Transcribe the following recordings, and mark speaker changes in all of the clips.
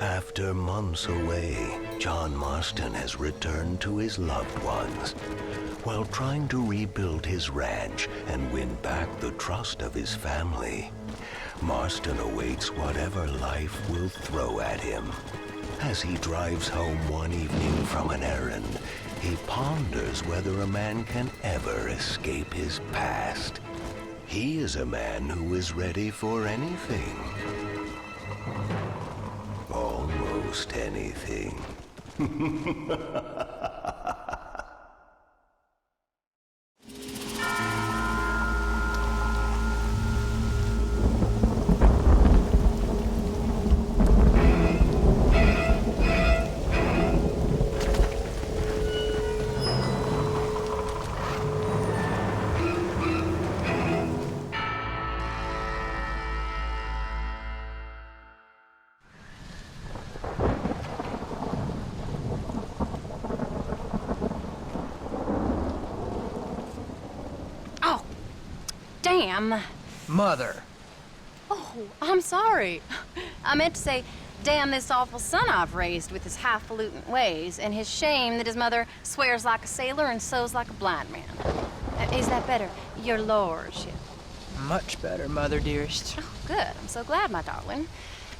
Speaker 1: After months away, John Marston has returned to his loved ones. While trying to rebuild his ranch and win back the trust of his family, Marston awaits whatever life will throw at him. As he drives home one evening from an errand, he ponders whether a man can ever escape his past. He is a man who is ready for anything. Almost anything.
Speaker 2: Damn.
Speaker 3: Mother.
Speaker 2: Oh, I'm sorry. I meant to say, damn this awful son I've raised with his highfalutin ways and his shame that his mother swears like a sailor and sews like a blind man. Is that better, your lordship?
Speaker 3: Much better, Mother dearest.
Speaker 2: Oh, good. I'm so glad, my darling.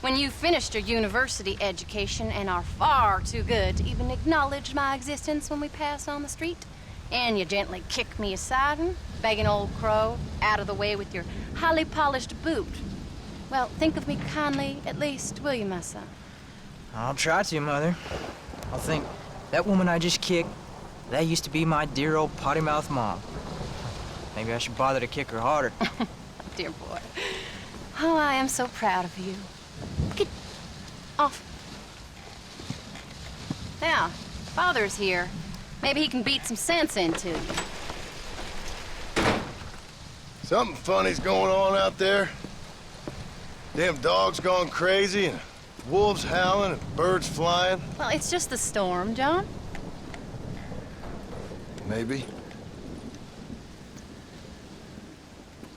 Speaker 2: When you've finished your university education and are far too good to even acknowledge my existence when we pass on the street, and you gently kick me aside and begging old crow out of the way with your highly polished boot. Well, think of me kindly, at least, will you, my son?
Speaker 3: I'll try to, Mother. I'll think, that woman I just kicked, that used to be my dear old potty-mouthed mom. Maybe I should bother to kick her harder.
Speaker 2: Dear boy. Oh, I am so proud of you. Get off. Now, Father's here. Maybe he can beat some sense into you.
Speaker 4: Something funny's going on out there. Damn dog's gone crazy, and wolves howling, and birds flying.
Speaker 2: Well, it's just the storm, John.
Speaker 4: Maybe.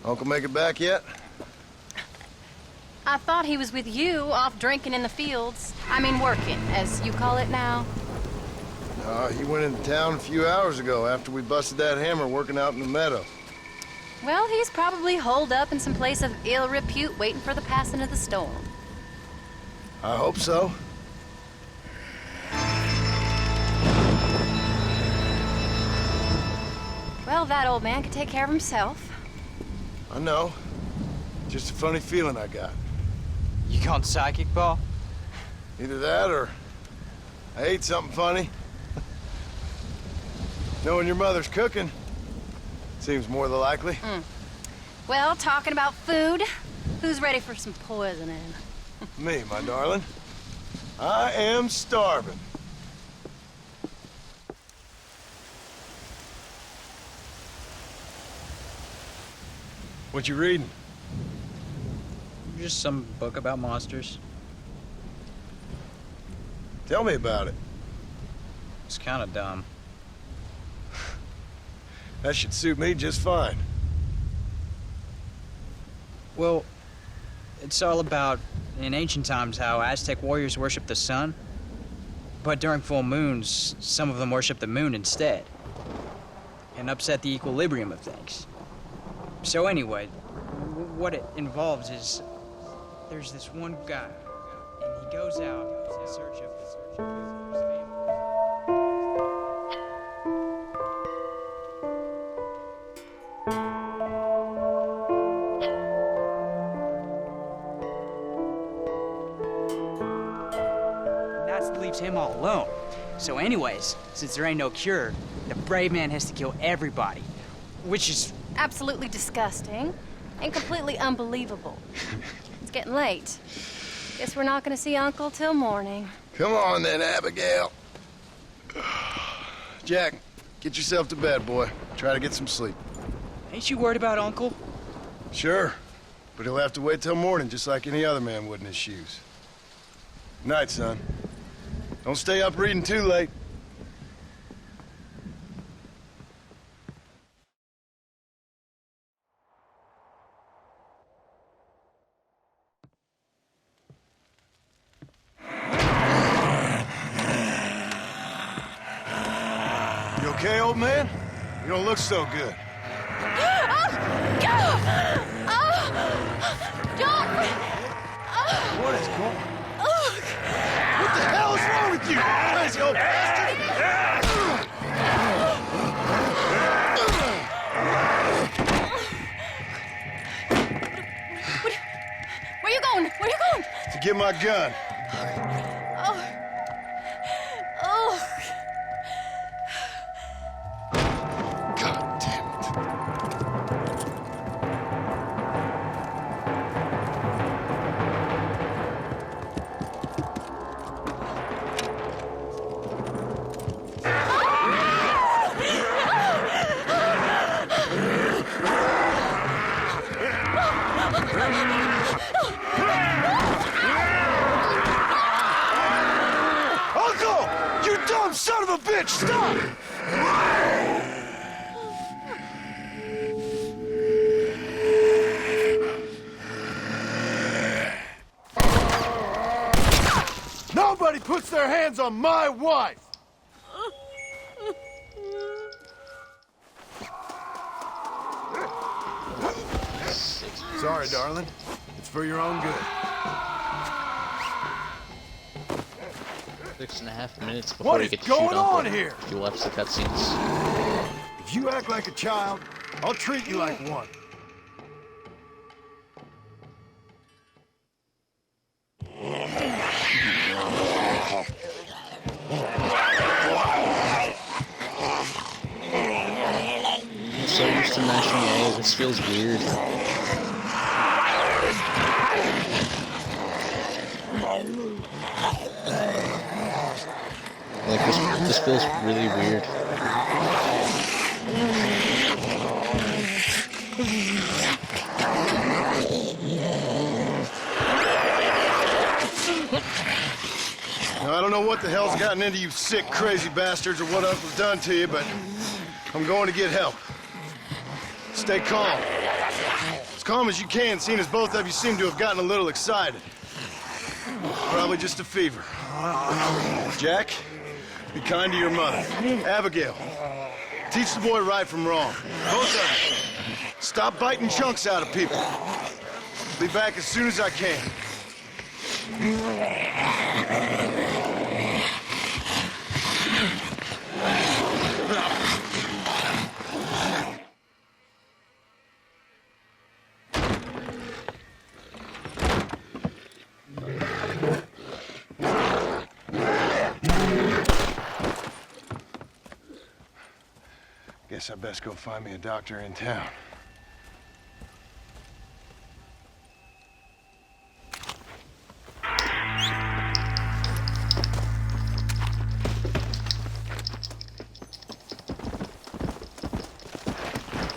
Speaker 4: Uncle make it back yet?
Speaker 2: I thought he was with you, off drinking in the fields. I mean working, as you call it now.
Speaker 4: He went into town a few hours ago after we busted that hammer working out in the meadow.
Speaker 2: Well, he's probably holed up in some place of ill repute waiting for the passing of the storm.
Speaker 4: I hope so.
Speaker 2: Well, that old man can take care of himself.
Speaker 4: I know. Just a funny feeling I got.
Speaker 3: You gone psychic, Pa?
Speaker 4: Either that or I ate something funny. Knowing your mother's cooking seems more than likely.
Speaker 2: Well, talking about food, who's ready for some poisoning?
Speaker 4: Me, my darling. I am starving. What you reading?
Speaker 3: Just some book about monsters.
Speaker 4: Tell me about it.
Speaker 3: It's kind of dumb.
Speaker 4: That should suit me just fine.
Speaker 3: Well, it's all about, in ancient times, how Aztec warriors worshiped the sun. But during full moons, some of them worshiped the moon instead. And upset the equilibrium of things. So anyway, what it involves is, there's this one guy, and he goes out in search of his family. Leaves him all alone. So anyways, since there ain't no cure, the brave man has to kill everybody, which is
Speaker 2: Absolutely disgusting and completely unbelievable. It's getting late. Guess we're not gonna see Uncle till morning.
Speaker 4: Come on then, Abigail. Jack, get yourself to bed, boy. Try to get some sleep.
Speaker 3: Ain't you worried about Uncle?
Speaker 4: Sure, but he'll have to wait till morning just like any other man would in his shoes. Good night, son. Don't stay up reading too late. You okay, old man? You don't look so good. What is going on? What the hell is wrong with you, crazy old bastard?
Speaker 2: Where you going? Where you going?
Speaker 4: To get my gun.
Speaker 2: Oh. Oh.
Speaker 4: God damn it. Uncle! You dumb son of a bitch! Stop! Nobody puts their hands on my wife! Sorry, darling. It's for your own good.
Speaker 5: 6.5 minutes before
Speaker 4: What
Speaker 5: we
Speaker 4: is
Speaker 5: get to
Speaker 4: going
Speaker 5: shoot
Speaker 4: on
Speaker 5: Uncle.
Speaker 4: here?
Speaker 5: If you watch the cutscenes.
Speaker 4: If you act like a child, I'll treat you like one.
Speaker 5: I'm so used to mashing A, this feels weird. Like, this feels really weird.
Speaker 4: Now, I don't know what the hell's gotten into you sick, crazy bastards or what Uncle's done to you, but I'm going to get help. Stay calm. As calm as you can, seeing as both of you seem to have gotten a little excited. Probably just a fever. Jack, be kind to your mother. Abigail, teach the boy right from wrong. Both of you. Stop biting chunks out of people. Be back as soon as I can. Guess I best go find me a doctor in town.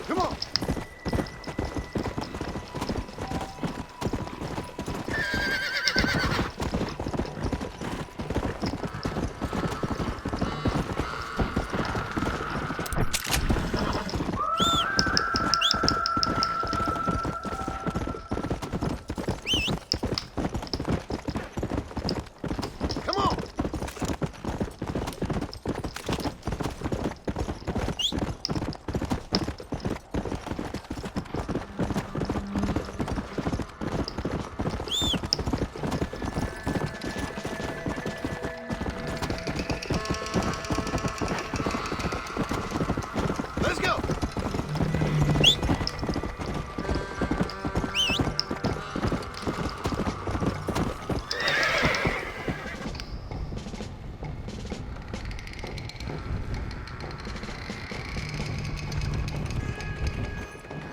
Speaker 4: Come on! Let's go!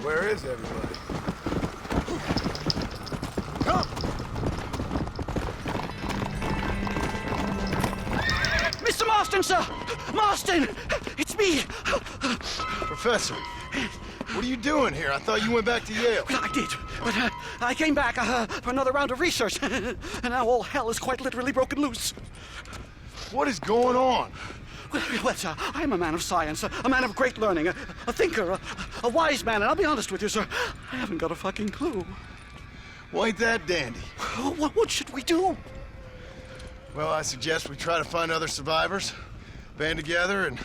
Speaker 4: Where is everybody? Come!
Speaker 6: Mr. Marston, sir! Marston! It's me!
Speaker 4: Professor, what are you doing here? I thought you went back to Yale.
Speaker 6: Well, I did, but I came back for another round of research, and now all hell is quite literally broken loose.
Speaker 4: What is going on?
Speaker 6: Well, sir, I'm a man of science, a man of great learning, a thinker, a wise man, and I'll be honest with you, sir, I haven't got a fucking clue.
Speaker 4: Well, ain't that dandy?
Speaker 6: What should we do?
Speaker 4: Well, I suggest we try to find other survivors, band together, and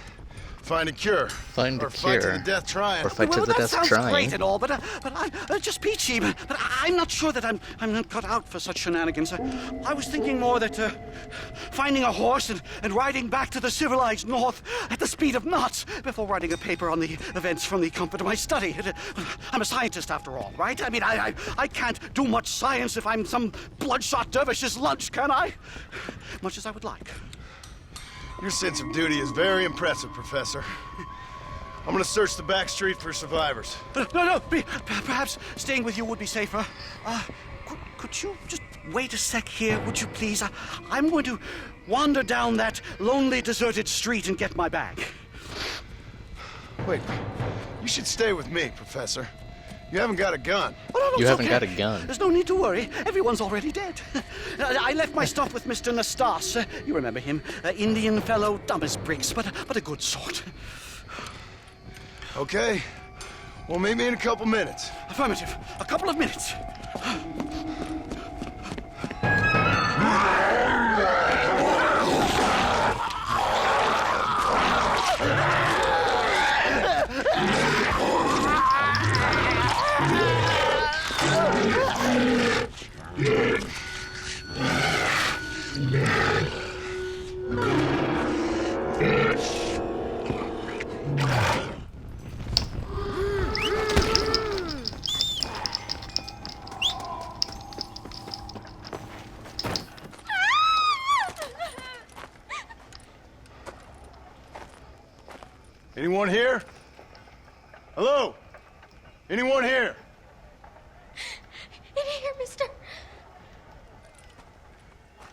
Speaker 4: Find a cure.
Speaker 5: Find a
Speaker 4: or fight to
Speaker 5: cure.
Speaker 4: the death trying.
Speaker 5: Or fight to
Speaker 6: Well,
Speaker 5: the
Speaker 6: that
Speaker 5: death
Speaker 6: sounds
Speaker 5: trying.
Speaker 6: great and all, but I'm just peachy. But I'm not sure that I'm not cut out for such shenanigans. I was thinking more that finding a horse and riding back to the civilized north at the speed of knots before writing a paper on the events from the comfort of my study. I'm a scientist after all, right? I mean, I can't do much science if I'm some bloodshot dervish's lunch, can I? Much as I would like.
Speaker 4: Your sense of duty is very impressive, Professor. I'm gonna search the back street for survivors.
Speaker 6: No, perhaps staying with you would be safer. Could you just wait a sec here, would you please? I'm going to wander down that lonely, deserted street and get my bag.
Speaker 4: Wait, you should stay with me, Professor. You haven't got a gun.
Speaker 6: Oh, no,
Speaker 5: You
Speaker 6: it's
Speaker 5: haven't
Speaker 6: okay.
Speaker 5: got a gun.
Speaker 6: There's no need to worry. Everyone's already dead. I left my stuff with Mr. Nastas. You remember him. Indian fellow, dumb as bricks, but a good sort.
Speaker 4: Okay. Well, meet me in a couple minutes.
Speaker 6: Affirmative. A couple of minutes.
Speaker 4: Anyone here? Hello? Anyone here?
Speaker 2: In here, mister.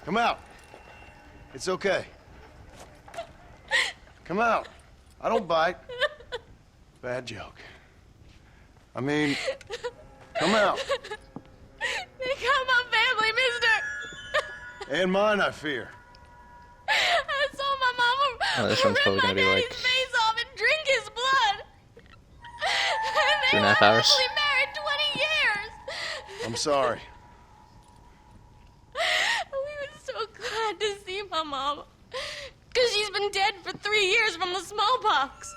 Speaker 4: Come out. It's okay. Come out. I don't bite. Bad joke. I mean, come out.
Speaker 2: They got my family, mister.
Speaker 4: And mine, I fear.
Speaker 2: I saw my mama
Speaker 5: Oh, this one's
Speaker 2: rip
Speaker 5: probably
Speaker 2: my
Speaker 5: gonna be
Speaker 2: daddy's
Speaker 5: like
Speaker 2: face off and drink his blood. And they
Speaker 5: 2.5
Speaker 2: were
Speaker 5: hours.
Speaker 2: happily married 20 years.
Speaker 4: I'm sorry.
Speaker 2: We were so glad to see my mama. Because she's been dead for 3 years from the smallpox.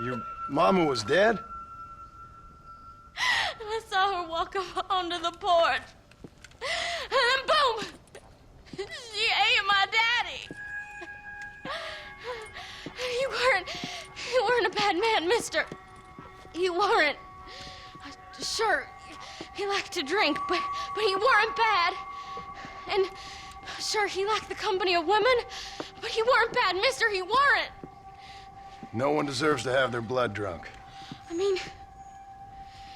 Speaker 4: Your mama was dead?
Speaker 2: And I saw her walk up onto the porch. And then boom! She ate my daddy. You weren't a bad man, mister. You weren't. Sure, he liked to drink, but he weren't bad. And sure, he liked the company of women, but he weren't bad, mister. He weren't.
Speaker 4: No one deserves to have their blood drunk.
Speaker 2: I mean,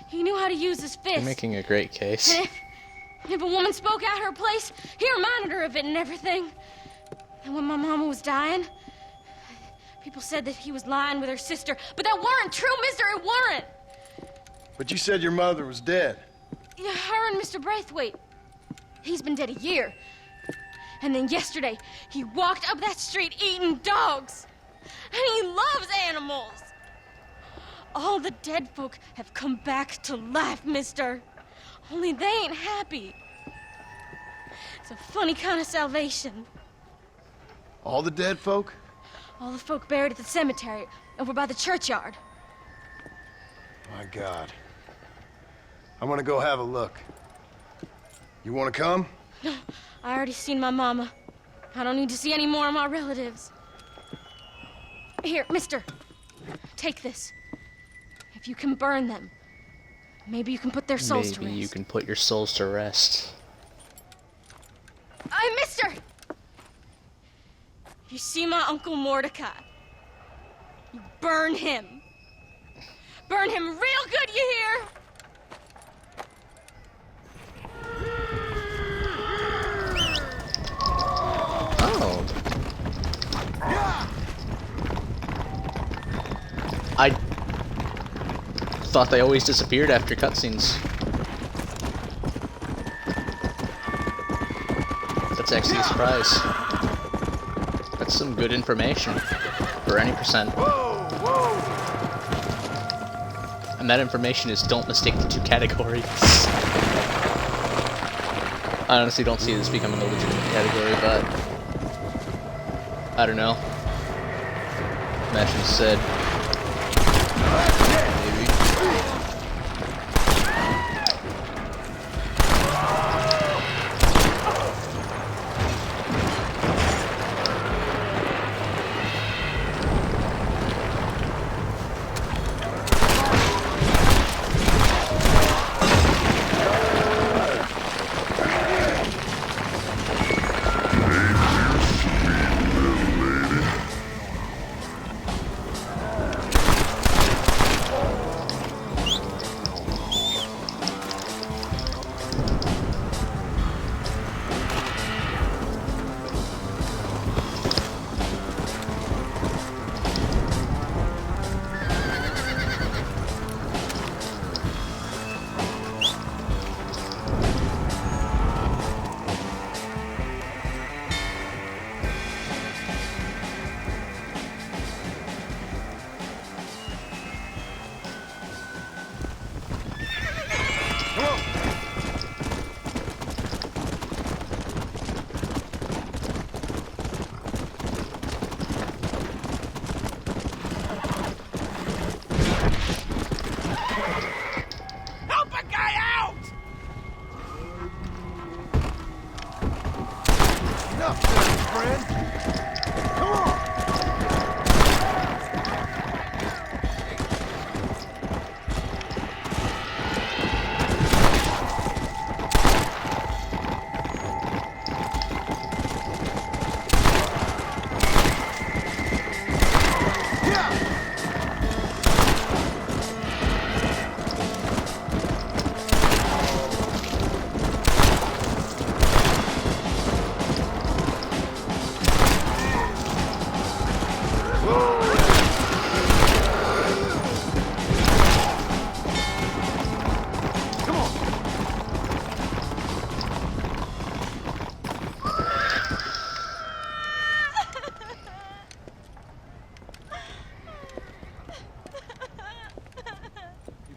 Speaker 2: he knew how to use his fist.
Speaker 5: You're making a great case.
Speaker 2: And if a woman spoke at her place, he reminded her of it and everything. And when my mama was dying, people said that he was lying with her sister, but that weren't true, mister. It weren't.
Speaker 4: But you said your mother was dead.
Speaker 2: Yeah, her and Mr. Braithwaite. He's been dead a year. And then yesterday, he walked up that street eating dogs. And he loves animals. All the dead folk have come back to life, mister. Only they ain't happy. It's a funny kind of salvation.
Speaker 4: All the dead folk?
Speaker 2: All the folk buried at the cemetery over by the churchyard.
Speaker 4: My God. I'm gonna go have a look. You wanna come?
Speaker 2: No, I already seen my mama. I don't need to see any more of my relatives. Here, mister. Take this. If you can burn them, maybe you can put their souls to
Speaker 5: Maybe
Speaker 2: rest.
Speaker 5: you can put your souls to rest.
Speaker 2: Mister! If you see my Uncle Mordecai, you burn him. Burn him real good, you hear?
Speaker 5: Oh. I thought they always disappeared after cutscenes. That's actually a surprise. That's some good information for any percent. And that information is don't mistake the two categories. I honestly don't see this becoming a legitimate category, but I don't know. Imagine said. Maybe.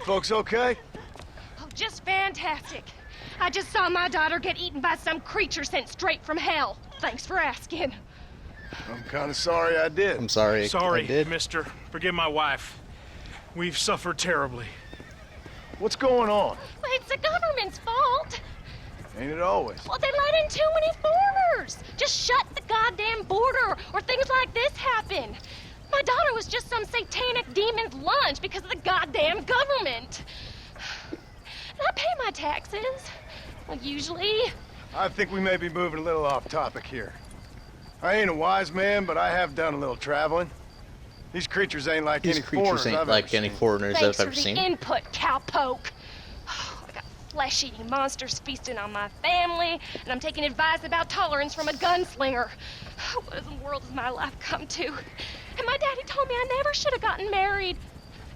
Speaker 4: Folks okay?
Speaker 7: Oh, just fantastic. I just saw my daughter get eaten by some creature sent straight from hell. Thanks for asking.
Speaker 4: I'm kind of sorry I did.
Speaker 5: I'm sorry.
Speaker 8: Sorry,
Speaker 5: I did.
Speaker 8: mister. Forgive my wife. We've suffered terribly.
Speaker 4: What's going on?
Speaker 7: Well, it's the government's fault.
Speaker 4: Ain't it always?
Speaker 7: Well, they let in too many foreigners. Just shut the goddamn border, or things like this happen. My daughter was just some satanic demon's lunch because of the goddamn government. And I pay my taxes. Well, usually.
Speaker 4: I think we may be moving a little off topic here. I ain't a wise man, but I have done a little traveling. These creatures ain't like
Speaker 5: These
Speaker 4: any
Speaker 5: creatures
Speaker 4: foreigners
Speaker 5: ain't
Speaker 4: I've
Speaker 5: like
Speaker 4: ever
Speaker 5: any
Speaker 4: seen.
Speaker 5: foreigners
Speaker 7: Thanks
Speaker 5: I've
Speaker 7: for
Speaker 5: ever
Speaker 7: the
Speaker 5: seen.
Speaker 7: input, cowpoke. I got flesh-eating monsters feasting on my family, and I'm taking advice about tolerance from a gunslinger. What in the world has my life come to? And my daddy told me I never should have gotten married.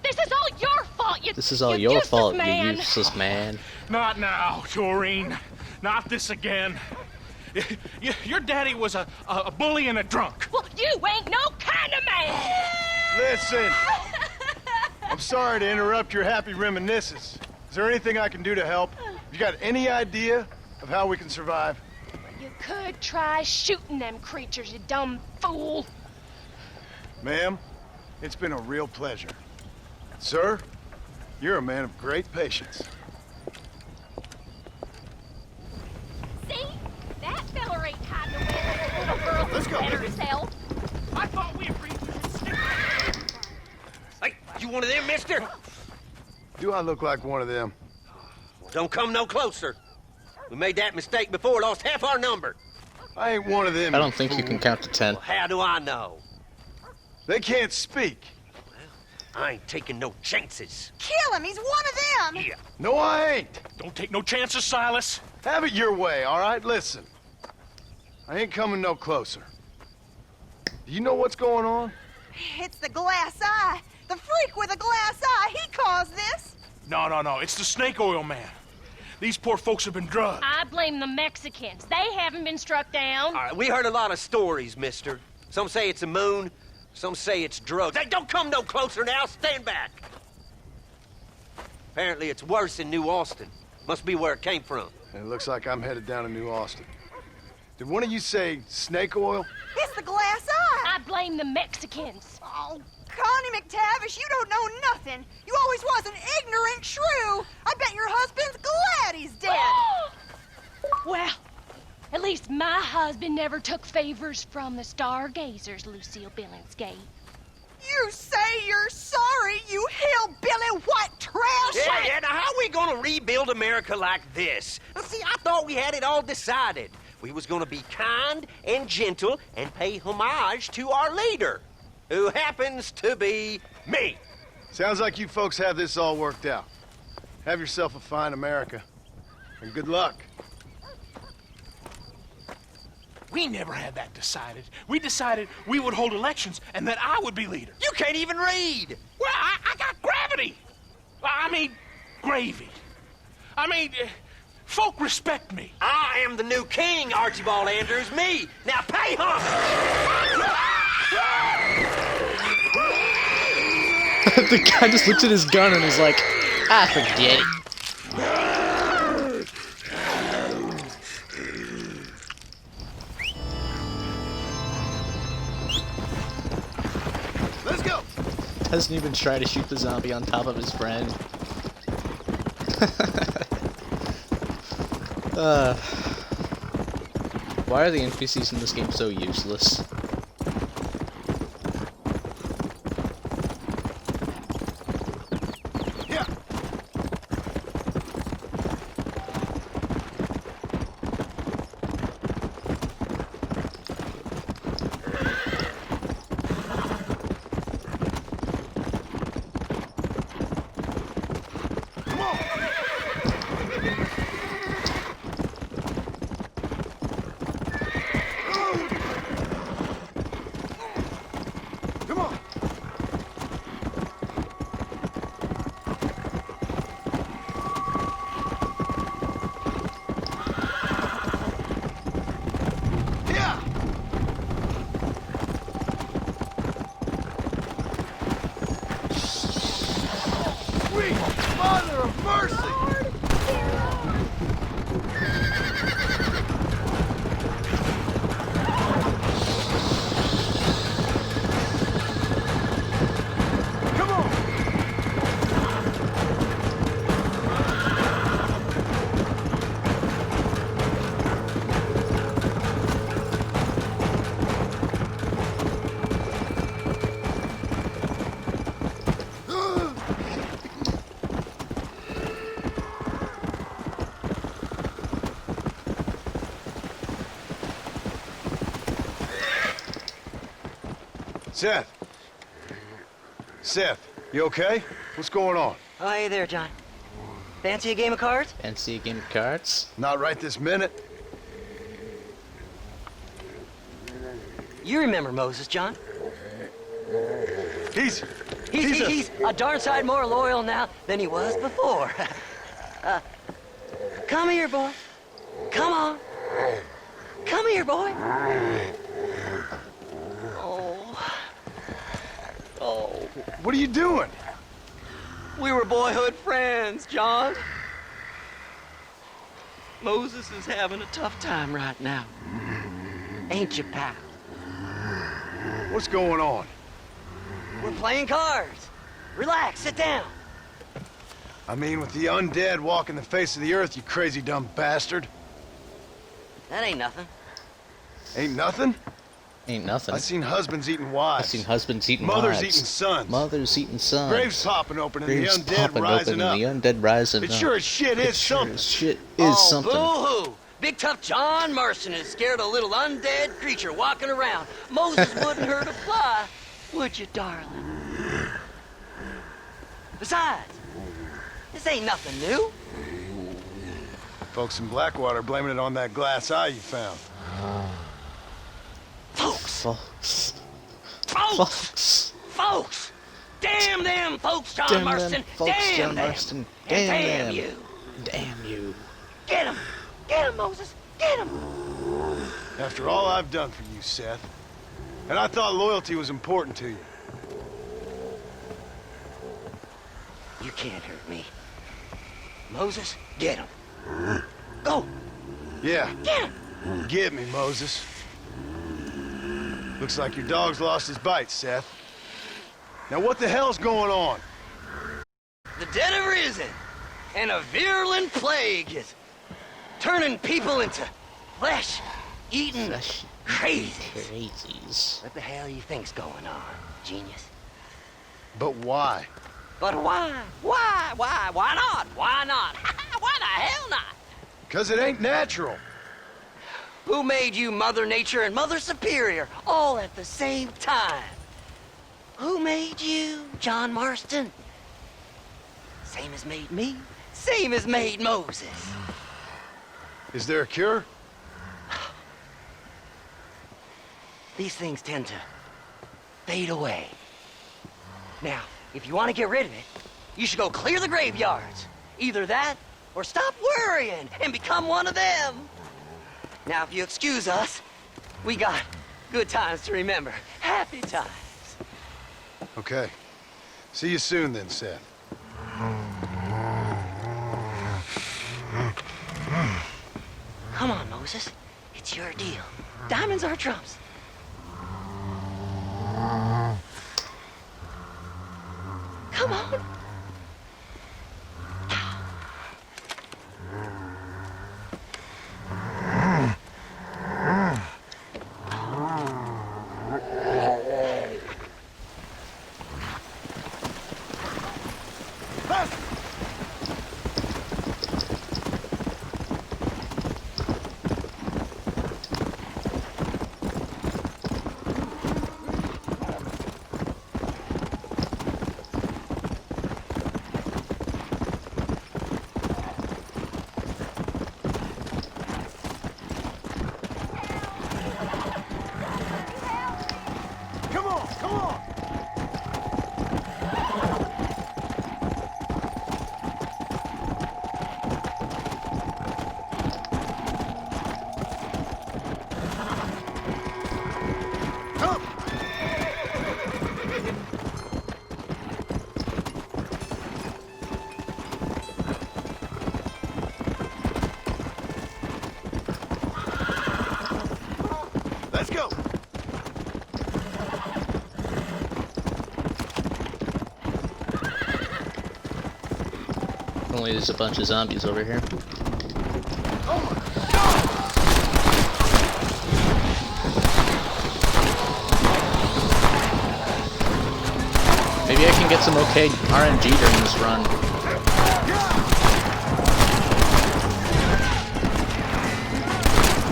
Speaker 7: This is all your fault, you
Speaker 5: This is all
Speaker 7: you
Speaker 5: your
Speaker 7: useless
Speaker 5: fault,
Speaker 7: man.
Speaker 5: you useless man.
Speaker 8: Not now, Doreen. Not this again. Your daddy was a bully and a drunk.
Speaker 7: Well, you ain't no kind of man.
Speaker 4: Listen, I'm sorry to interrupt your happy reminiscences. Is there anything I can do to help? You got any idea of how we can survive?
Speaker 7: You could try shooting them creatures, you dumb fool.
Speaker 4: Ma'am, it's been a real pleasure. Sir, you're a man of great patience.
Speaker 7: See? That feller ain't hiding away like a little girl who's better herself.
Speaker 8: I thought we agreed to stick.
Speaker 9: Hey, you one of them, mister?
Speaker 4: Do I look like one of them?
Speaker 9: Don't come no closer. We made that mistake before, lost half our number.
Speaker 4: I ain't one of them.
Speaker 5: I don't think you can count to 10.
Speaker 9: Well, how do I know?
Speaker 4: They can't speak.
Speaker 9: I ain't taking no chances.
Speaker 10: Kill him! He's one of them!
Speaker 9: Yeah.
Speaker 4: No, I ain't.
Speaker 8: Don't take no chances, Silas.
Speaker 4: Have it your way, all right? Listen. I ain't coming no closer. Do you know what's going on?
Speaker 10: It's the glass eye. The freak with a glass eye. He caused this.
Speaker 8: No. It's the snake oil man. These poor folks have been drugged.
Speaker 7: I blame the Mexicans. They haven't been struck down.
Speaker 9: All right, we heard a lot of stories, mister. Some say it's a moon, some say it's drugs. Hey, don't come no closer now. Stand back. Apparently it's worse in New Austin. Must be where it came from.
Speaker 4: It looks like I'm headed down to New Austin. Did one of you say snake oil?
Speaker 10: It's the glass eye.
Speaker 7: I blame the Mexicans.
Speaker 10: Oh, Connie McTavish, you don't know nothing. You always was an ignorant shrew. I bet your husband's glad he's dead.
Speaker 7: Well, at least my husband never took favors from the stargazers, Lucille Billingsgate.
Speaker 10: You say you're sorry, you hillbilly white trash!
Speaker 9: Yeah, now how we gonna rebuild America like this? Now, see, I thought we had it all decided. We was gonna be kind and gentle and pay homage to our leader, who happens to be me.
Speaker 4: Sounds like you folks have this all worked out. Have yourself a fine America, and good luck.
Speaker 8: We never had that decided. We decided we would hold elections and that I would be leader.
Speaker 9: You can't even read.
Speaker 8: Well, I got gravity. I mean, gravy. I mean, folk respect me.
Speaker 9: I am the new king, Archibald Andrews, me. Now pay homage.
Speaker 5: The guy just looks at his gun and is like, forget it.
Speaker 4: Let's go!
Speaker 5: Doesn't even try to shoot the zombie on top of his friend. Why are the NPCs in this game so useless?
Speaker 4: Yeah. Come on! Come on! Yeah! Sweet Mother of Mercy! Come on! Seth. Seth, you okay? What's going on?
Speaker 11: Oh, hey there, John. Fancy a game of cards?
Speaker 5: Fancy a game of cards?
Speaker 4: Not right this minute.
Speaker 11: You remember Moses, John?
Speaker 4: He's
Speaker 11: He's a darn sight more loyal now than he was before. Come here, boy. Come on. Come here, boy. Oh,
Speaker 4: What are you doing?
Speaker 11: we were boyhood friends, John. Moses is having a tough time right now. Ain't you, pal?
Speaker 4: What's going on?
Speaker 11: We're playing cards. Relax, sit down.
Speaker 4: I mean, with the undead walking the face of the earth, you crazy dumb bastard.
Speaker 11: That ain't nothing.
Speaker 4: Ain't nothing?
Speaker 5: Ain't nothing.
Speaker 4: I seen husbands eating wives.
Speaker 5: I've seen husbands eating
Speaker 4: Mothers
Speaker 5: wives.
Speaker 4: eating sons.
Speaker 5: Mothers eating sons.
Speaker 4: Graves popping open and
Speaker 5: Graves
Speaker 4: the undead
Speaker 5: popping
Speaker 4: rising
Speaker 5: open
Speaker 4: up.
Speaker 5: and the undead rising
Speaker 4: It
Speaker 5: up.
Speaker 4: sure as shit is
Speaker 5: It sure
Speaker 4: something.
Speaker 5: as shit is something.
Speaker 11: Boo-hoo! Big tough John Marston is scared of a little undead creature walking around. Moses wouldn't hurt a fly, would you, darling? Besides, this ain't nothing new.
Speaker 4: Folks in Blackwater blaming it on that glass eye you found.
Speaker 11: Folks!
Speaker 5: Folks.
Speaker 11: Folks! Folks! Damn them folks, John
Speaker 5: Damn
Speaker 11: Marston!
Speaker 5: them folks,
Speaker 11: Damn
Speaker 5: John
Speaker 11: them!
Speaker 5: Marston.
Speaker 11: And
Speaker 5: Damn
Speaker 11: damn
Speaker 5: them.
Speaker 11: you!
Speaker 5: Damn you.
Speaker 11: Get him! Get him, Moses! Get him!
Speaker 4: After all I've done for you, Seth. And I thought loyalty was important to you.
Speaker 11: You can't hurt me. Moses, get him. Go!
Speaker 4: Yeah,
Speaker 11: Get him!
Speaker 4: get me, Moses. Looks like your dog's lost his bite, Seth. Now what the hell's going on?
Speaker 11: The dead have risen, and a virulent plague is turning people into flesh-eating crazies. What the hell you think's going on, genius?
Speaker 4: But why?
Speaker 11: But why? Why? Why? Why not? Why not? Why the hell not?
Speaker 4: Because it ain't natural.
Speaker 11: Who made you Mother Nature and Mother Superior all at the same time? Who made you, John Marston? Same as made me, same as made Moses.
Speaker 4: Is there a cure?
Speaker 11: These things tend to fade away. Now, if you want to get rid of it, you should go clear the graveyards. Either that, or stop worrying and become one of them. Now, if you excuse us, we got good times to remember. Happy times.
Speaker 4: Okay. See you soon then, Seth.
Speaker 11: Come on, Moses. It's your deal. Diamonds are trumps. Come on.
Speaker 4: Let's go!
Speaker 5: Only there's a bunch of zombies over here. Maybe I can get some okay RNG during this run.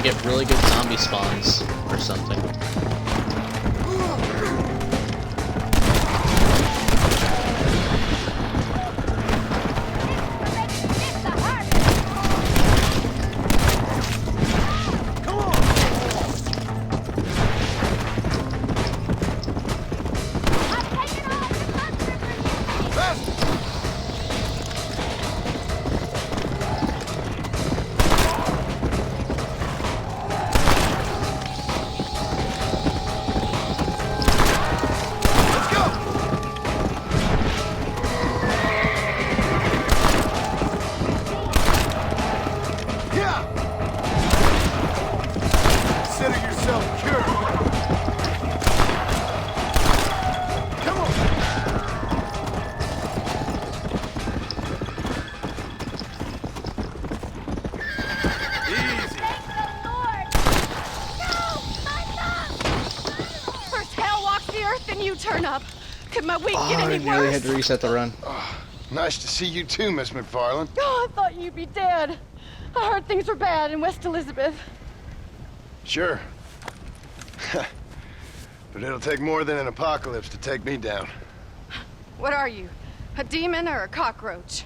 Speaker 5: Get really good zombie spawns or something.
Speaker 2: Turn up. Could my week get
Speaker 5: I
Speaker 2: any
Speaker 5: nearly
Speaker 2: worse?
Speaker 5: had to reset the run.
Speaker 4: Nice to see you too, Miss McFarland.
Speaker 2: Oh, I thought you'd be dead. I heard things were bad in West Elizabeth.
Speaker 4: Sure. But it'll take more than an apocalypse to take me down.
Speaker 2: What are you? A demon or a cockroach?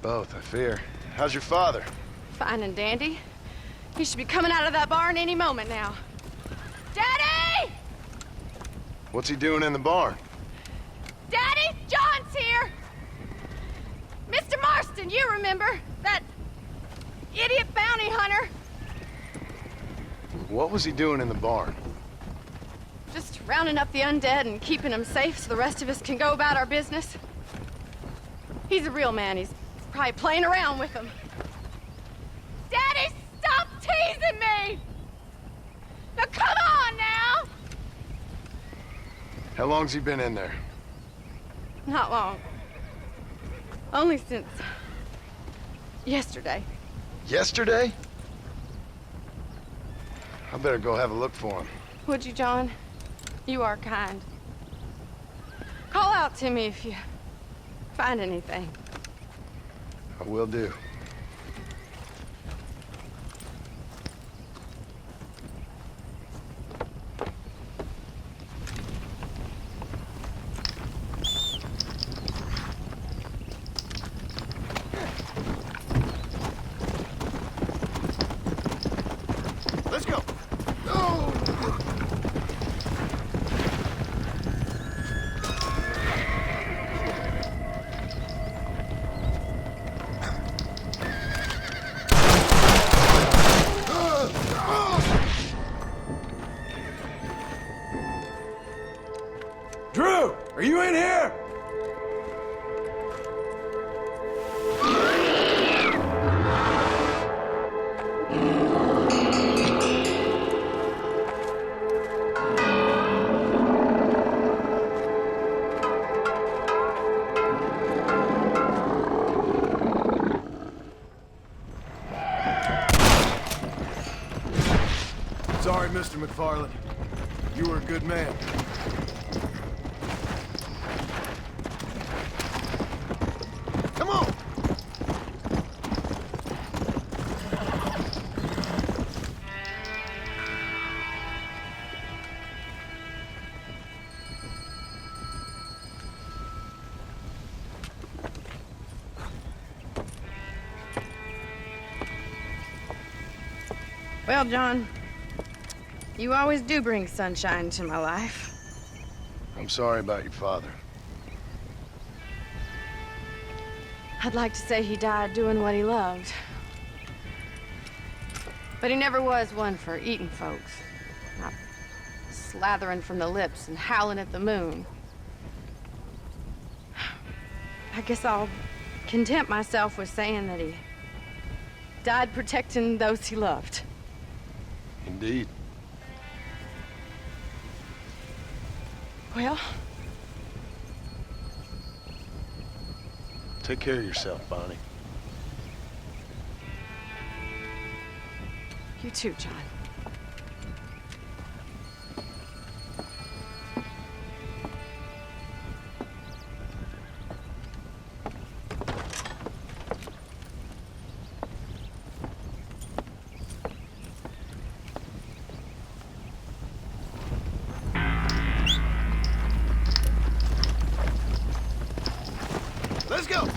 Speaker 4: Both, I fear. How's your father?
Speaker 2: Fine and dandy. He should be coming out of that barn any moment now. Daddy!
Speaker 4: What's he doing in the barn?
Speaker 2: Daddy, John's here! Mr. Marston, you remember? That idiot bounty hunter.
Speaker 4: What was he doing in the barn?
Speaker 2: Just rounding up the undead and keeping them safe so the rest of us can go about our business. He's a real man. He's probably playing around with them. Daddy, stop teasing me! Now come on now!
Speaker 4: How long's he been in there?
Speaker 2: Not long. Only since yesterday.
Speaker 4: Yesterday? I better go have a look for him.
Speaker 2: Would you, John? You are kind. Call out to me if you find anything.
Speaker 4: I will do. Let's go.
Speaker 12: Drew, are you in here?
Speaker 4: Sorry, Mr. McFarland. You were a good man. Come on!
Speaker 2: Well, John, you always do bring sunshine to my life.
Speaker 4: I'm sorry about your father.
Speaker 2: I'd like to say he died doing what he loved. But he never was one for eating folks. Not slathering from the lips and howling at the moon. I guess I'll content myself with saying that he died protecting those he loved.
Speaker 4: Indeed.
Speaker 2: Well,
Speaker 4: Take care of yourself, Bonnie.
Speaker 2: you too, John.
Speaker 4: Let's go!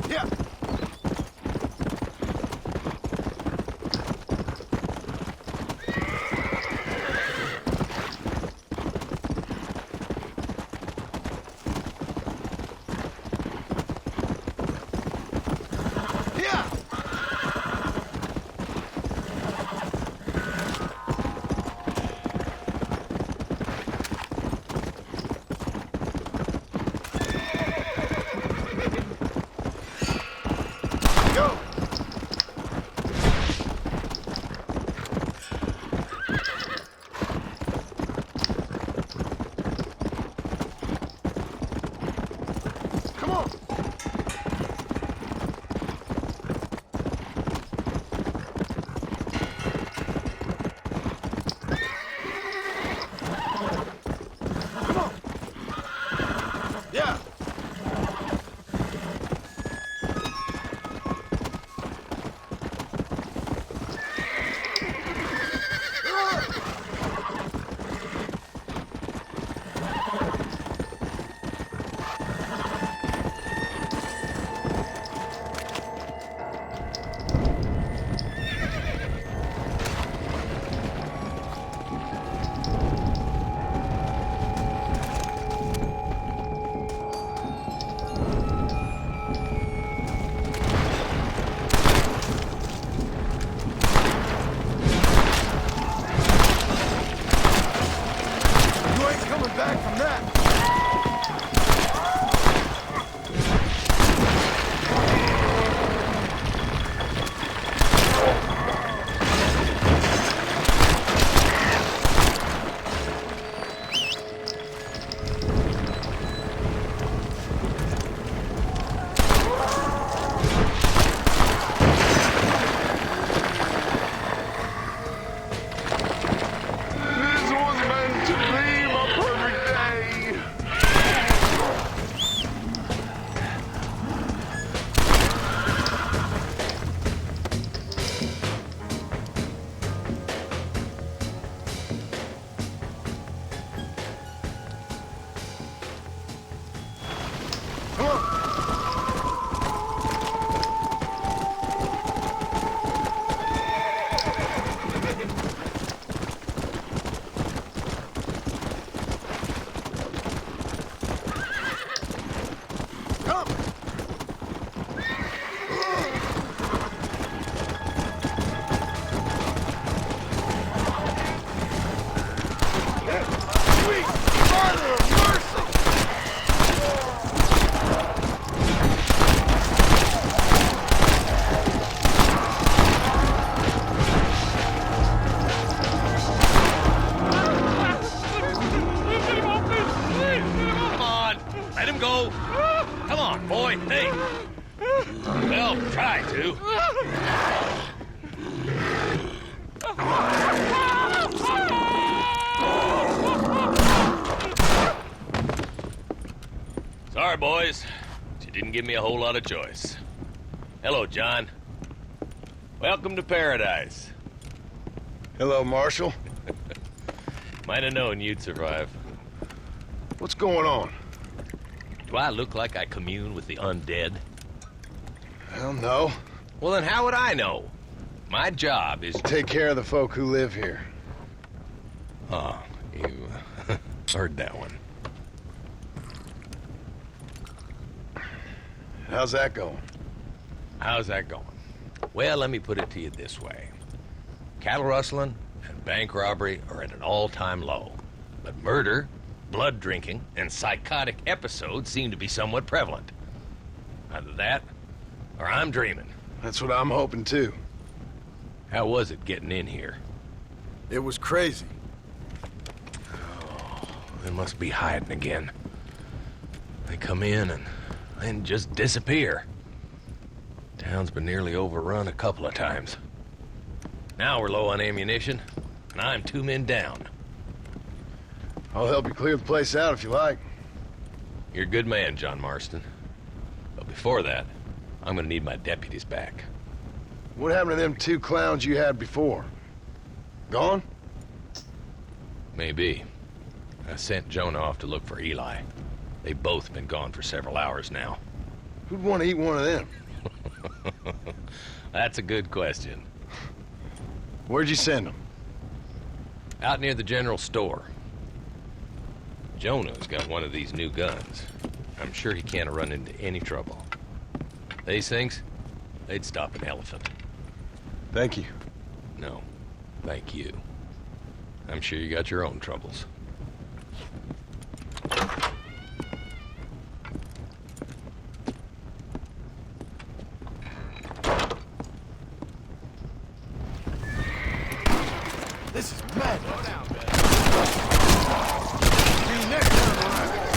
Speaker 4: Yeah.
Speaker 12: Come on, let him go. Come on, boy. Hey. Well, try to. Sorry, boys. But you didn't give me a whole lot of choice. Hello, John. Welcome to paradise.
Speaker 4: Hello, Marshal.
Speaker 12: Might have known you'd survive.
Speaker 4: What's going on?
Speaker 12: Do I look like I commune with the undead?
Speaker 4: Hell no.
Speaker 12: Well, then how would I know? My job is...
Speaker 4: Take care of the folk who live here.
Speaker 12: Oh, you heard that one.
Speaker 4: How's that going?
Speaker 12: How's that going? Well, let me put it to you this way. Cattle rustling and bank robbery are at an all-time low. But murder, blood drinking, and psychotic episodes seem to be somewhat prevalent. Either that, or I'm dreaming.
Speaker 4: That's what I'm hoping too.
Speaker 12: How was it getting in here?
Speaker 4: It was crazy.
Speaker 12: Oh, they must be hiding again. They come in and then just disappear. Town's been nearly overrun a couple of times. Now we're low on ammunition, and I'm 2 men down.
Speaker 4: I'll help you clear the place out if you like.
Speaker 12: You're a good man, John Marston. But before that, I'm gonna need my deputies back.
Speaker 4: What happened to them 2 clowns you had before? Gone?
Speaker 12: Maybe. I sent Jonah off to look for Eli. They've both been gone for several hours now.
Speaker 4: Who'd want to eat one of them?
Speaker 12: That's a good question.
Speaker 4: Where'd you send them?
Speaker 12: Out near the general store. Jonah's got one of these new guns. I'm sure he can't run into any trouble. These things, they'd stop an elephant.
Speaker 4: Thank you.
Speaker 12: No, thank you. I'm sure you got your own troubles.
Speaker 4: This is mad. Slow down, man. See you next time around.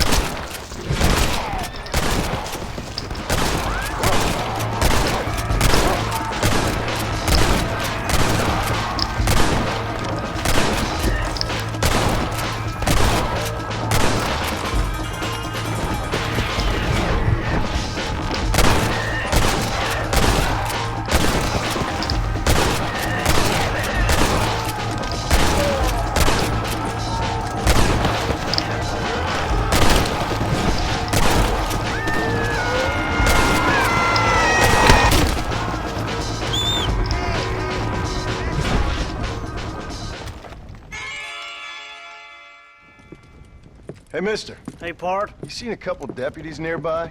Speaker 4: Hey, mister.
Speaker 13: Hey, Pard.
Speaker 4: You seen a couple deputies nearby?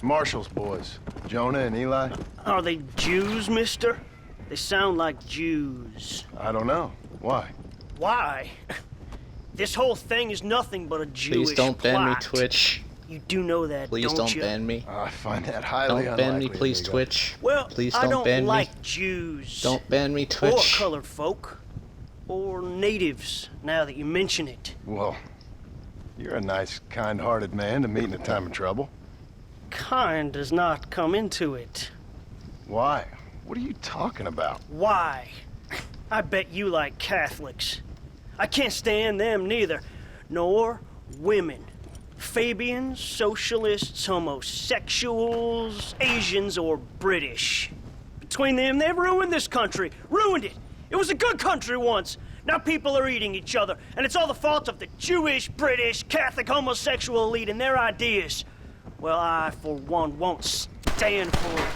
Speaker 4: Marshall's boys, Jonah and Eli.
Speaker 13: Are they Jews, mister? They sound like Jews.
Speaker 4: I don't know. Why?
Speaker 13: Why? This whole thing is nothing but a Jewish
Speaker 5: Please don't ban me,
Speaker 13: plot.
Speaker 5: Twitch.
Speaker 13: You do know that,
Speaker 5: Please don't
Speaker 13: you?
Speaker 5: ban me.
Speaker 4: I find that highly
Speaker 5: Don't ban me,
Speaker 4: unlikely,
Speaker 5: please,
Speaker 4: amigo.
Speaker 5: Twitch.
Speaker 13: Well,
Speaker 5: Please
Speaker 13: I don't
Speaker 5: ban
Speaker 13: like
Speaker 5: me.
Speaker 13: Jews.
Speaker 5: Don't ban me,
Speaker 13: Or
Speaker 5: Twitch.
Speaker 13: colored folk. Or natives, now that you mention it.
Speaker 4: Well, you're a nice, kind-hearted man to meet in a time of trouble.
Speaker 13: Kind does not come into it.
Speaker 4: Why? What are you talking about?
Speaker 13: Why? I bet you like Catholics. I can't stand them neither. Nor women. Fabians, socialists, homosexuals, Asians, or British. Between them, they've ruined this country. Ruined it. It was a good country once. Now people are eating each other, and it's all the fault of the Jewish, British, Catholic, homosexual elite and their ideas. Well, I, for one, won't stand for it.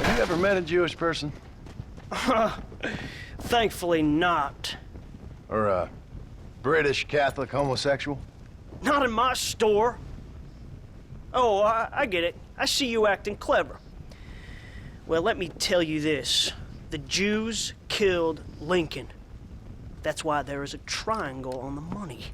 Speaker 4: Have you ever met a Jewish person?
Speaker 13: Thankfully not.
Speaker 4: Or a British Catholic homosexual?
Speaker 13: Not in my store. Oh, I get it. I see you acting clever. Well, let me tell you this. The Jews killed Lincoln. That's why there is a triangle on the money.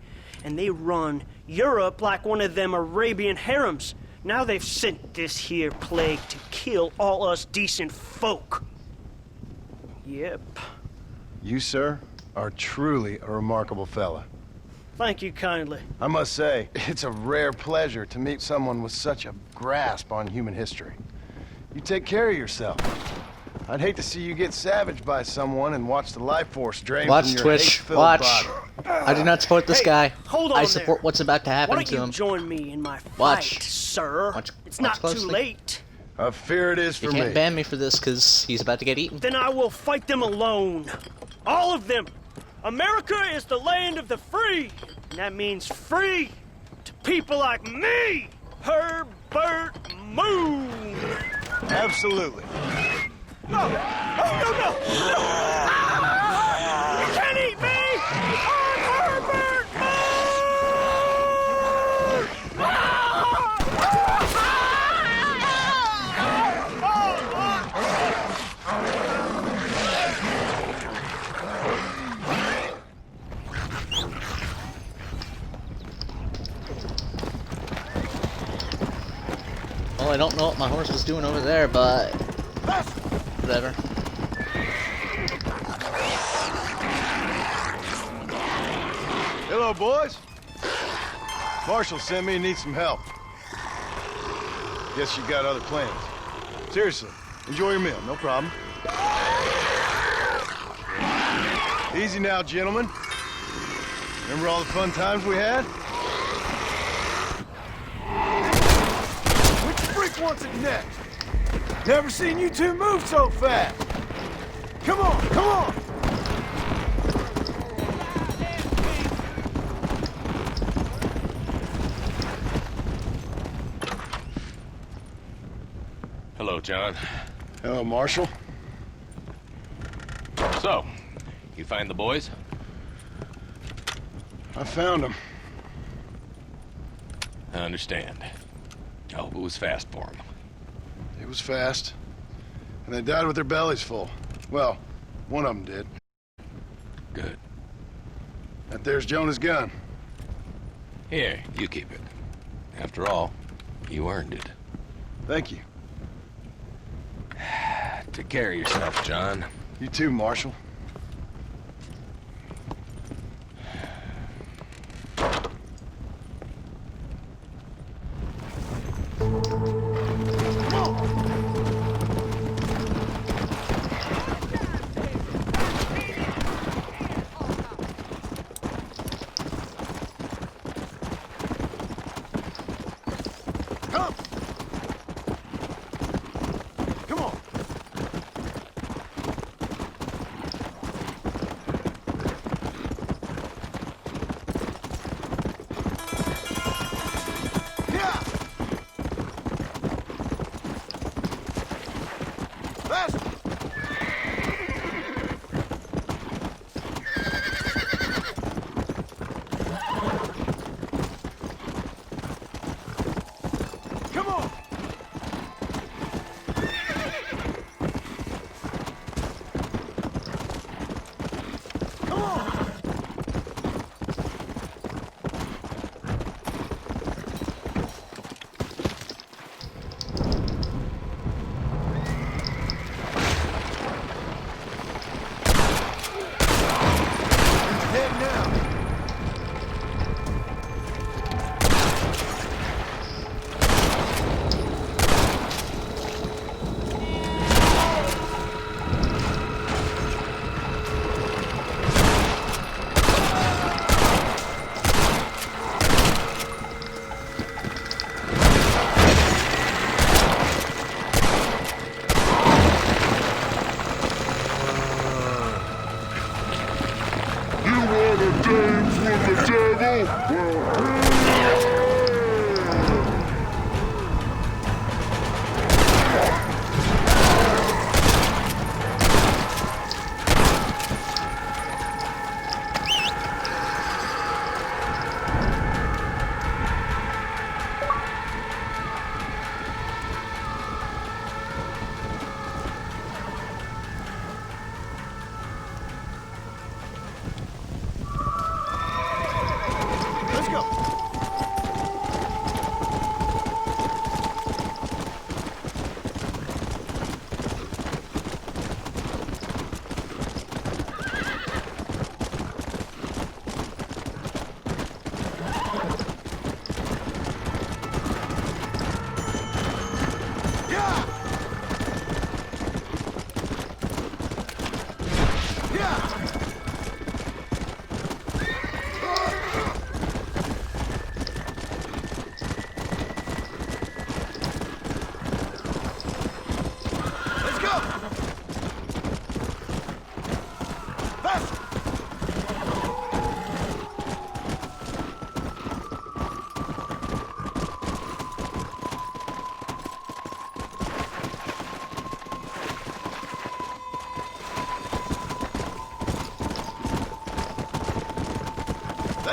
Speaker 13: And they run Europe like one of them Arabian harems. Now they've sent this here plague to kill all us decent folk. Yep.
Speaker 4: You, sir, are truly a remarkable fella.
Speaker 13: Thank you kindly.
Speaker 4: I must say, it's a rare pleasure to meet someone with such a grasp on human history. You take care of yourself. I'd hate to see you get savaged by someone and watch the life force drain
Speaker 5: Watch
Speaker 4: from your
Speaker 5: Twitch.
Speaker 4: hate-filled
Speaker 5: Watch.
Speaker 4: body.
Speaker 5: I do not support this guy.
Speaker 13: Hold on
Speaker 5: I support what's about to happen
Speaker 13: Why don't
Speaker 5: to
Speaker 13: you
Speaker 5: him.
Speaker 13: join me in my fight,
Speaker 5: Watch.
Speaker 13: sir? It's not
Speaker 5: closely.
Speaker 13: too late.
Speaker 4: I fear it is for
Speaker 5: You
Speaker 4: me.
Speaker 5: can't ban me for this because he's about to get eaten.
Speaker 13: Then I will fight them alone. All of them. America is the land of the free. And that means free to people like me, Herbert Moon.
Speaker 4: Absolutely.
Speaker 13: No! Oh, no, no! No! Ah! You can't eat me! I'm Herbert Moon!
Speaker 5: Well, I don't know what my horse was doing over there, but whatever.
Speaker 4: Hello, boys. Marshall sent me and needs some help. Guess you got other plans. Seriously, enjoy your meal, no problem. Easy now, gentlemen. Remember all the fun times we had? Which freak wants it next? Never seen you two move so fast. Come on, come on!
Speaker 12: Hello, John.
Speaker 4: Hello, Marshal.
Speaker 12: So, you find the boys?
Speaker 4: I found them.
Speaker 12: I understand. I hope it was fast for them.
Speaker 4: It was fast. And they died with their bellies full. Well, one of them did.
Speaker 12: Good.
Speaker 4: That there's Jonah's gun.
Speaker 12: Here, you keep it. After all, you earned it.
Speaker 4: Thank you.
Speaker 12: Take care of yourself, John.
Speaker 4: You too, Marshal.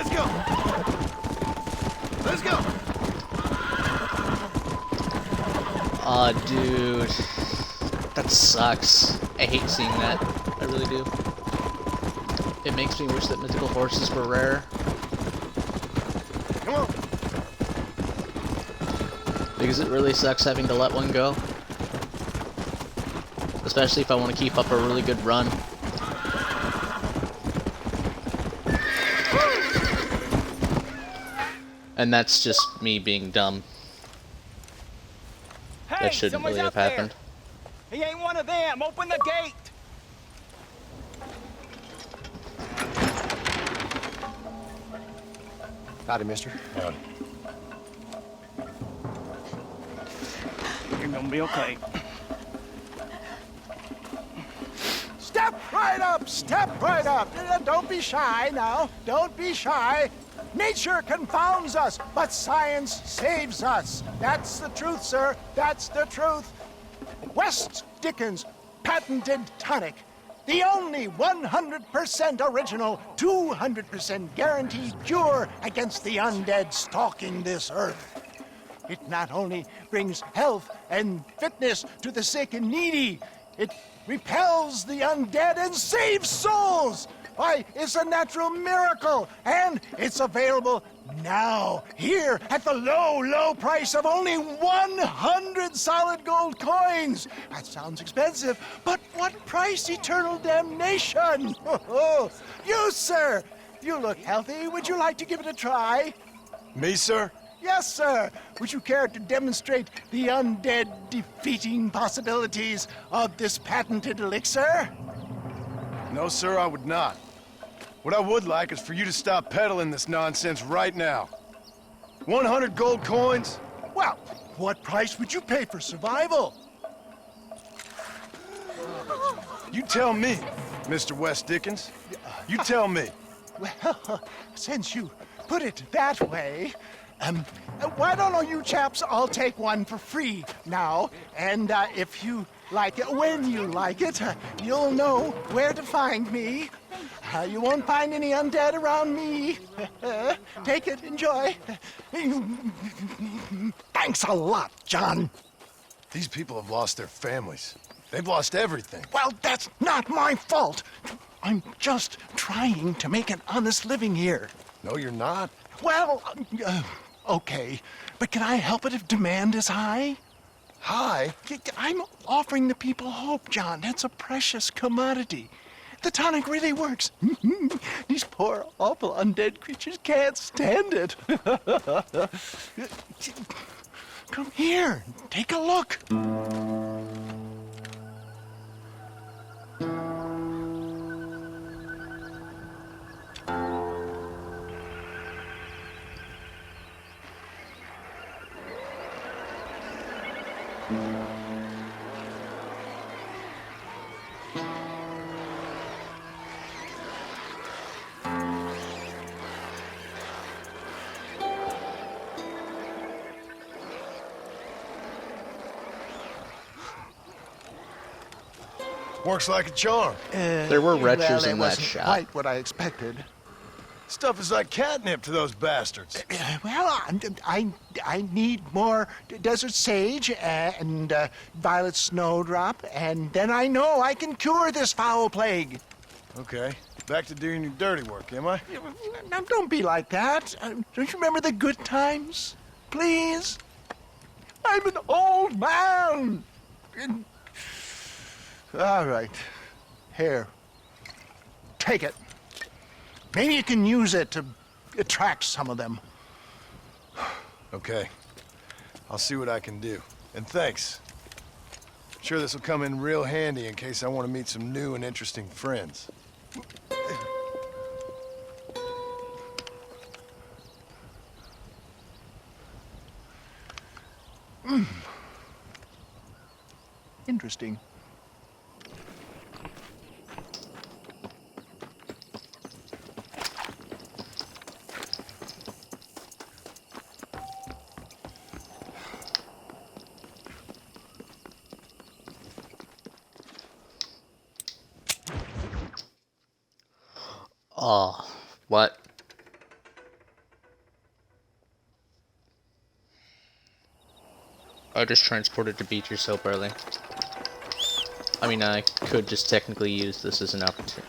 Speaker 4: Let's go. Let's go.
Speaker 5: Aw, dude. That sucks. I hate seeing that. I really do. It makes me wish that mythical horses were rare.
Speaker 4: Come on.
Speaker 5: Because it really sucks having to let one go. Especially if I want to keep up a really good run. And that's just me being dumb.
Speaker 14: Hey,
Speaker 5: That shouldn't really have happened.
Speaker 14: He ain't one of them. Open the gate.
Speaker 4: Howdy, mister. Howdy.
Speaker 13: You're gonna be okay.
Speaker 14: Step right up. Step right up. Don't be shy now. Don't be shy. Nature confounds us, but science saves us. That's the truth, sir. That's the truth. West Dickens patented tonic. The only 100% original, 200% guaranteed cure against the undead stalking this earth. It not only brings health and fitness to the sick and needy, it repels the undead and saves souls. Why, it's a natural miracle, and it's available now, here, at the low, low price of only 100 solid gold coins. That sounds expensive, but what price, eternal damnation? You, sir, you look healthy. Would you like to give it a try?
Speaker 4: Me, sir?
Speaker 14: Yes, sir. Would you care to demonstrate the undead defeating possibilities of this patented elixir?
Speaker 4: No, sir, I would not. What I would like is for you to stop peddling this nonsense right now. 100 gold coins?
Speaker 14: Well, what price would you pay for survival?
Speaker 4: You tell me, Mr. West Dickens. You tell me.
Speaker 14: Well, since you put it that way, why don't all you chaps all take one for free now? And if you like it, when you like it, you'll know where to find me. You won't find any undead around me. Take it, enjoy. Thanks a lot, John.
Speaker 4: These people have lost their families. They've lost everything.
Speaker 14: Well, that's not my fault. I'm just trying to make an honest living here.
Speaker 4: No, you're not.
Speaker 14: Well, okay. But can I help it if demand is high?
Speaker 4: High?
Speaker 14: I'm offering the people hope, John. That's a precious commodity. The tonic really works. These poor, awful undead creatures can't stand it. Come here, take a look.
Speaker 4: Works like a charm.
Speaker 5: There were wretches in that
Speaker 14: wasn't
Speaker 5: shop.
Speaker 14: quite what I expected.
Speaker 4: Stuff is like catnip to those bastards.
Speaker 14: Well, I need more desert sage and violet snowdrop, and then I know I can cure this foul plague.
Speaker 4: Okay, back to doing your dirty work, am I?
Speaker 14: Now, don't be like that. Don't you remember the good times? Please? I'm an old man. All right. Here. Take it. Maybe you can use it to attract some of them.
Speaker 4: Okay. I'll see what I can do. And thanks. I'm sure this will come in real handy in case I want to meet some new and interesting friends.
Speaker 14: Interesting.
Speaker 5: Oh, what? I just transported to beach so early. I mean, I could just technically use this as an opportunity.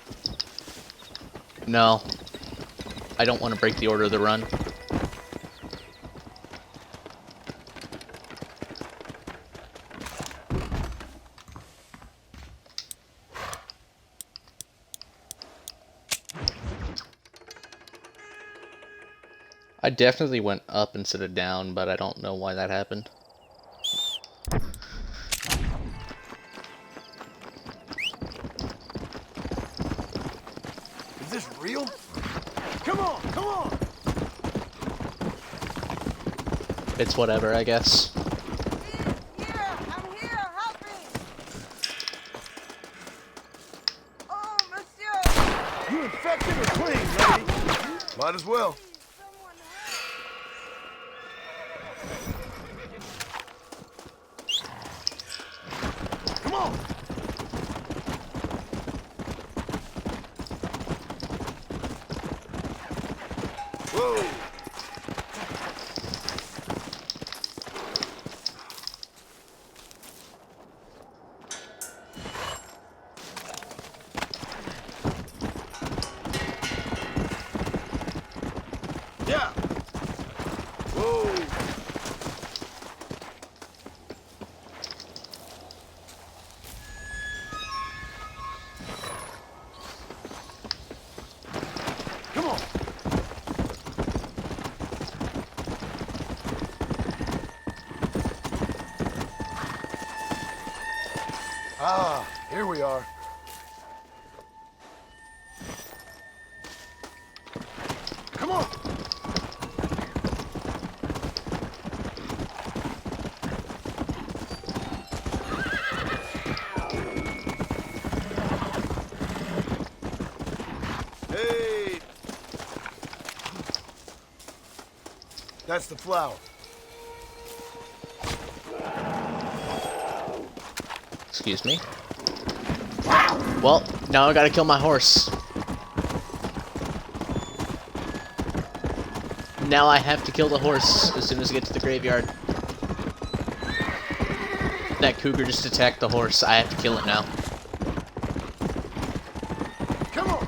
Speaker 5: No. I don't want to break the order of the run. I definitely went up instead of down, but I don't know why that happened.
Speaker 4: Is this real? Come on, come on!
Speaker 5: It's whatever, I guess.
Speaker 10: Here, I'm here, help me! Oh, monsieur!
Speaker 4: You infected or clean, lady? Might as well. Come on! Whoa! Yeah! Whoa! Come on! Ah, here we are. Come on! Hey! That's the flower.
Speaker 5: Excuse me. Well, now I gotta kill my horse. Now I have to kill the horse as soon as I get to the graveyard. That cougar just attacked the horse. I have to kill it now.
Speaker 4: Come on!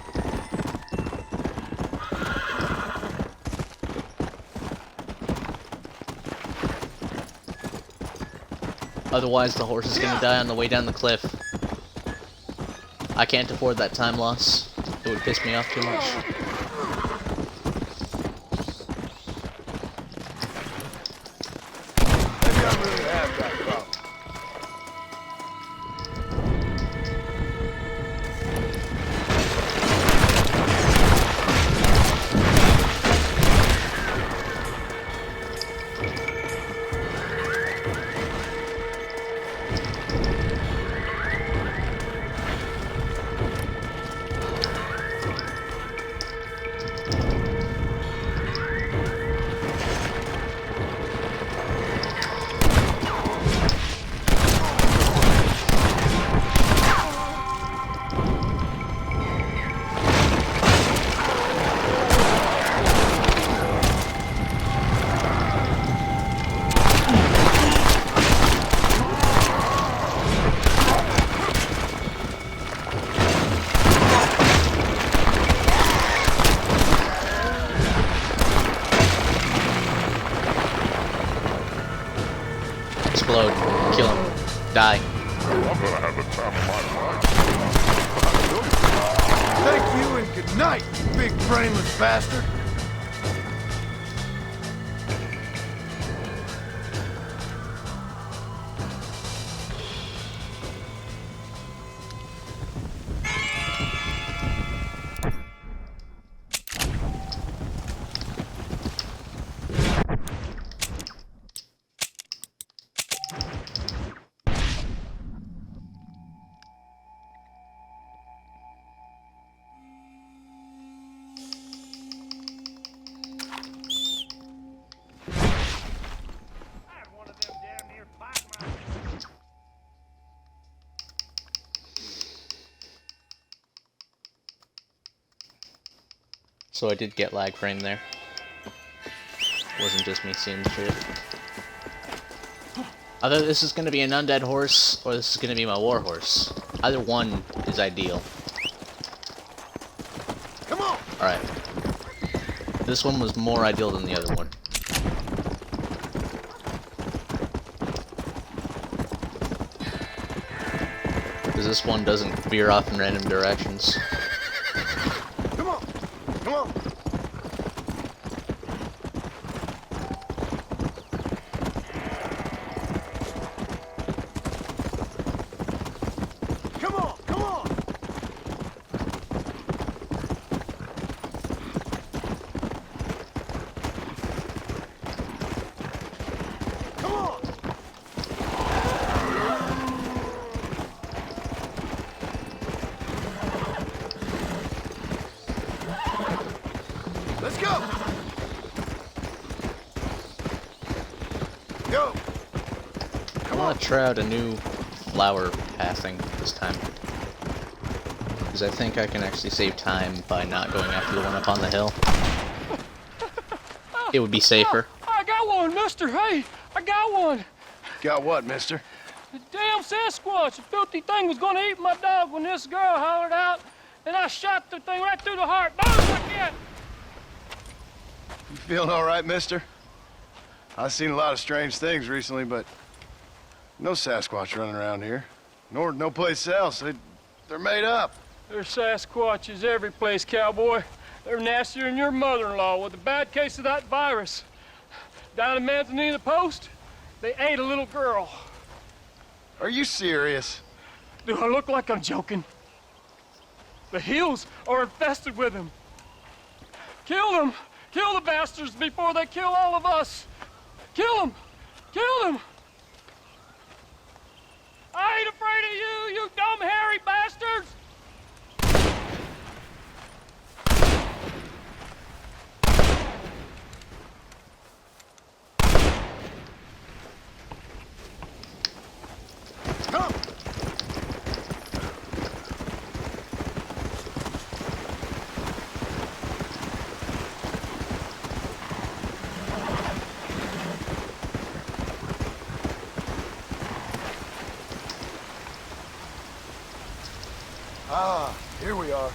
Speaker 5: Otherwise, the horse is gonna die on the way down the cliff. I can't afford that time loss. It would piss me off too much.
Speaker 4: Maybe I really have that problem.
Speaker 5: Explode. Kill him. Die.
Speaker 15: I'm gonna have the time of my life.
Speaker 4: Thank you and good night, you big brainless bastard.
Speaker 5: So I did get lag frame there. Wasn't just me seeing the shit. Either this is going to be an undead horse, or this is going to be my war horse. Either one is ideal.
Speaker 4: Come on!
Speaker 5: Alright. This one was more ideal than the other one. Because this one doesn't veer off in random directions.
Speaker 4: Come on! Come on! Come on! Come on! Come on! Let's go! Go!
Speaker 5: I want to try out a new flower pathing this time. Because I think I can actually save time by not going after the one up on the hill. It would be safer.
Speaker 16: I got one, mister. Hey, I got one.
Speaker 4: Got what, mister?
Speaker 16: The damn Sasquatch. The filthy thing was gonna eat my dog when this girl hollered out, and I shot the thing right through the heart. Boom, like that.
Speaker 4: You feeling all right, mister? I've seen a lot of strange things recently, but no Sasquatch running around here. Nor no place else. They're made up.
Speaker 16: There's Sasquatches every place, cowboy. They're nastier than your mother-in-law with a bad case of that virus. Down in Manzanita Post, they ate a little girl.
Speaker 4: Are you serious?
Speaker 16: Do I look like I'm joking? The hills are infested with them. Kill them! Kill the bastards before they kill all of us! Kill them! Kill them! I ain't afraid of you, you dumb hairy bastards!
Speaker 4: Come! Ah, here we are.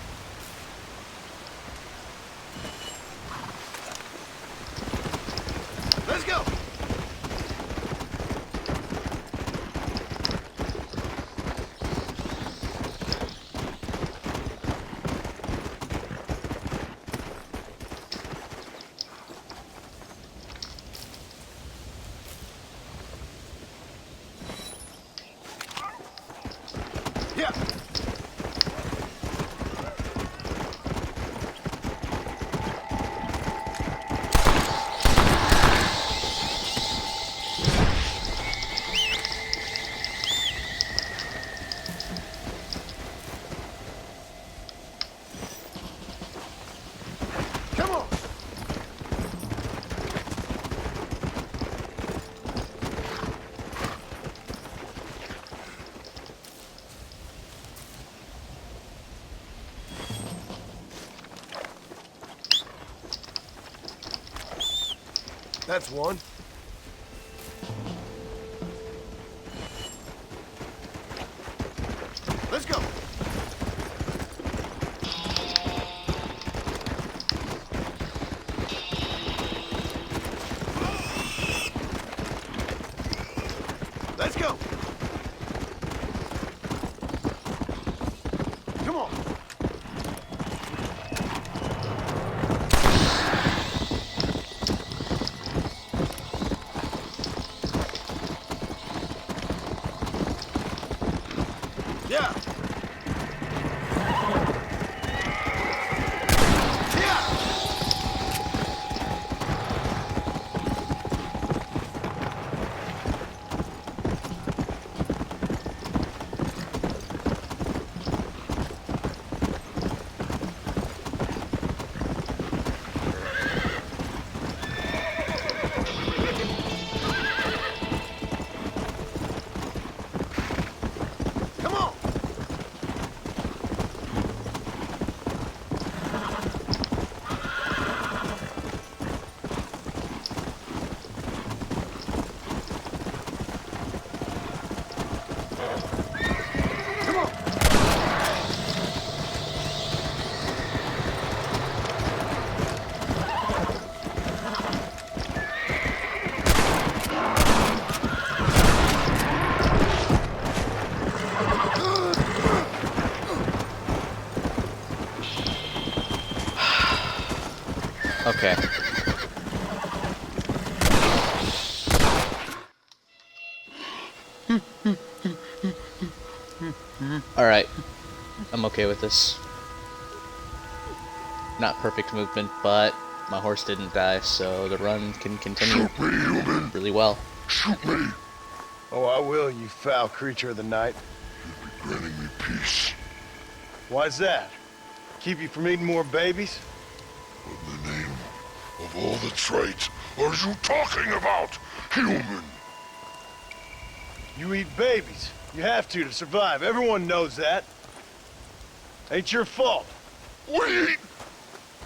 Speaker 4: Let's go! Yeah! Come on! That's one. Let's go. Let's go. Come on. Yeah. Yeah. Come on.
Speaker 5: Okay. Alright. I'm okay with this. Not perfect movement, but my horse didn't die, so the run can continue really well.
Speaker 15: Shoot me!
Speaker 4: Oh, I will, you foul creature of the night.
Speaker 15: You'll be granting me peace.
Speaker 4: Why's that? Keep you from eating more babies?
Speaker 15: What in the name of all that's right are you talking about, human?
Speaker 4: You eat babies. You have to survive. Everyone knows that. Ain't your fault.
Speaker 15: We eat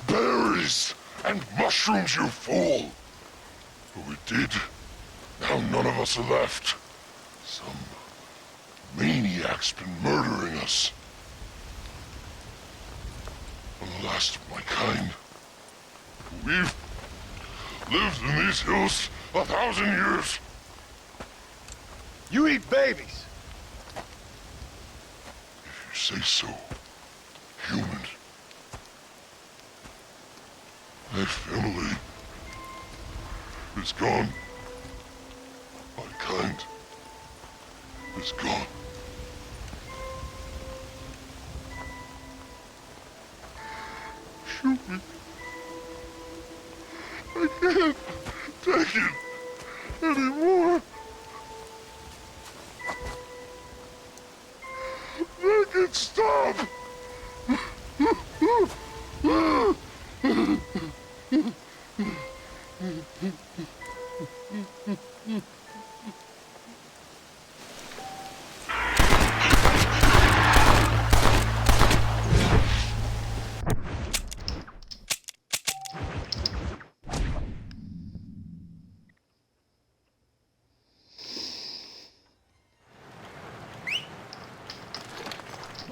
Speaker 15: berries and mushrooms, you fool. But we did. Now none of us are left. Some maniac's been murdering us. I'm the last of my kind. We've lived in these hills 1,000 years.
Speaker 4: You eat babies.
Speaker 15: If you say so, human. My family is gone. My kind is gone. Shoot me. I can't take it anymore. Make it stop.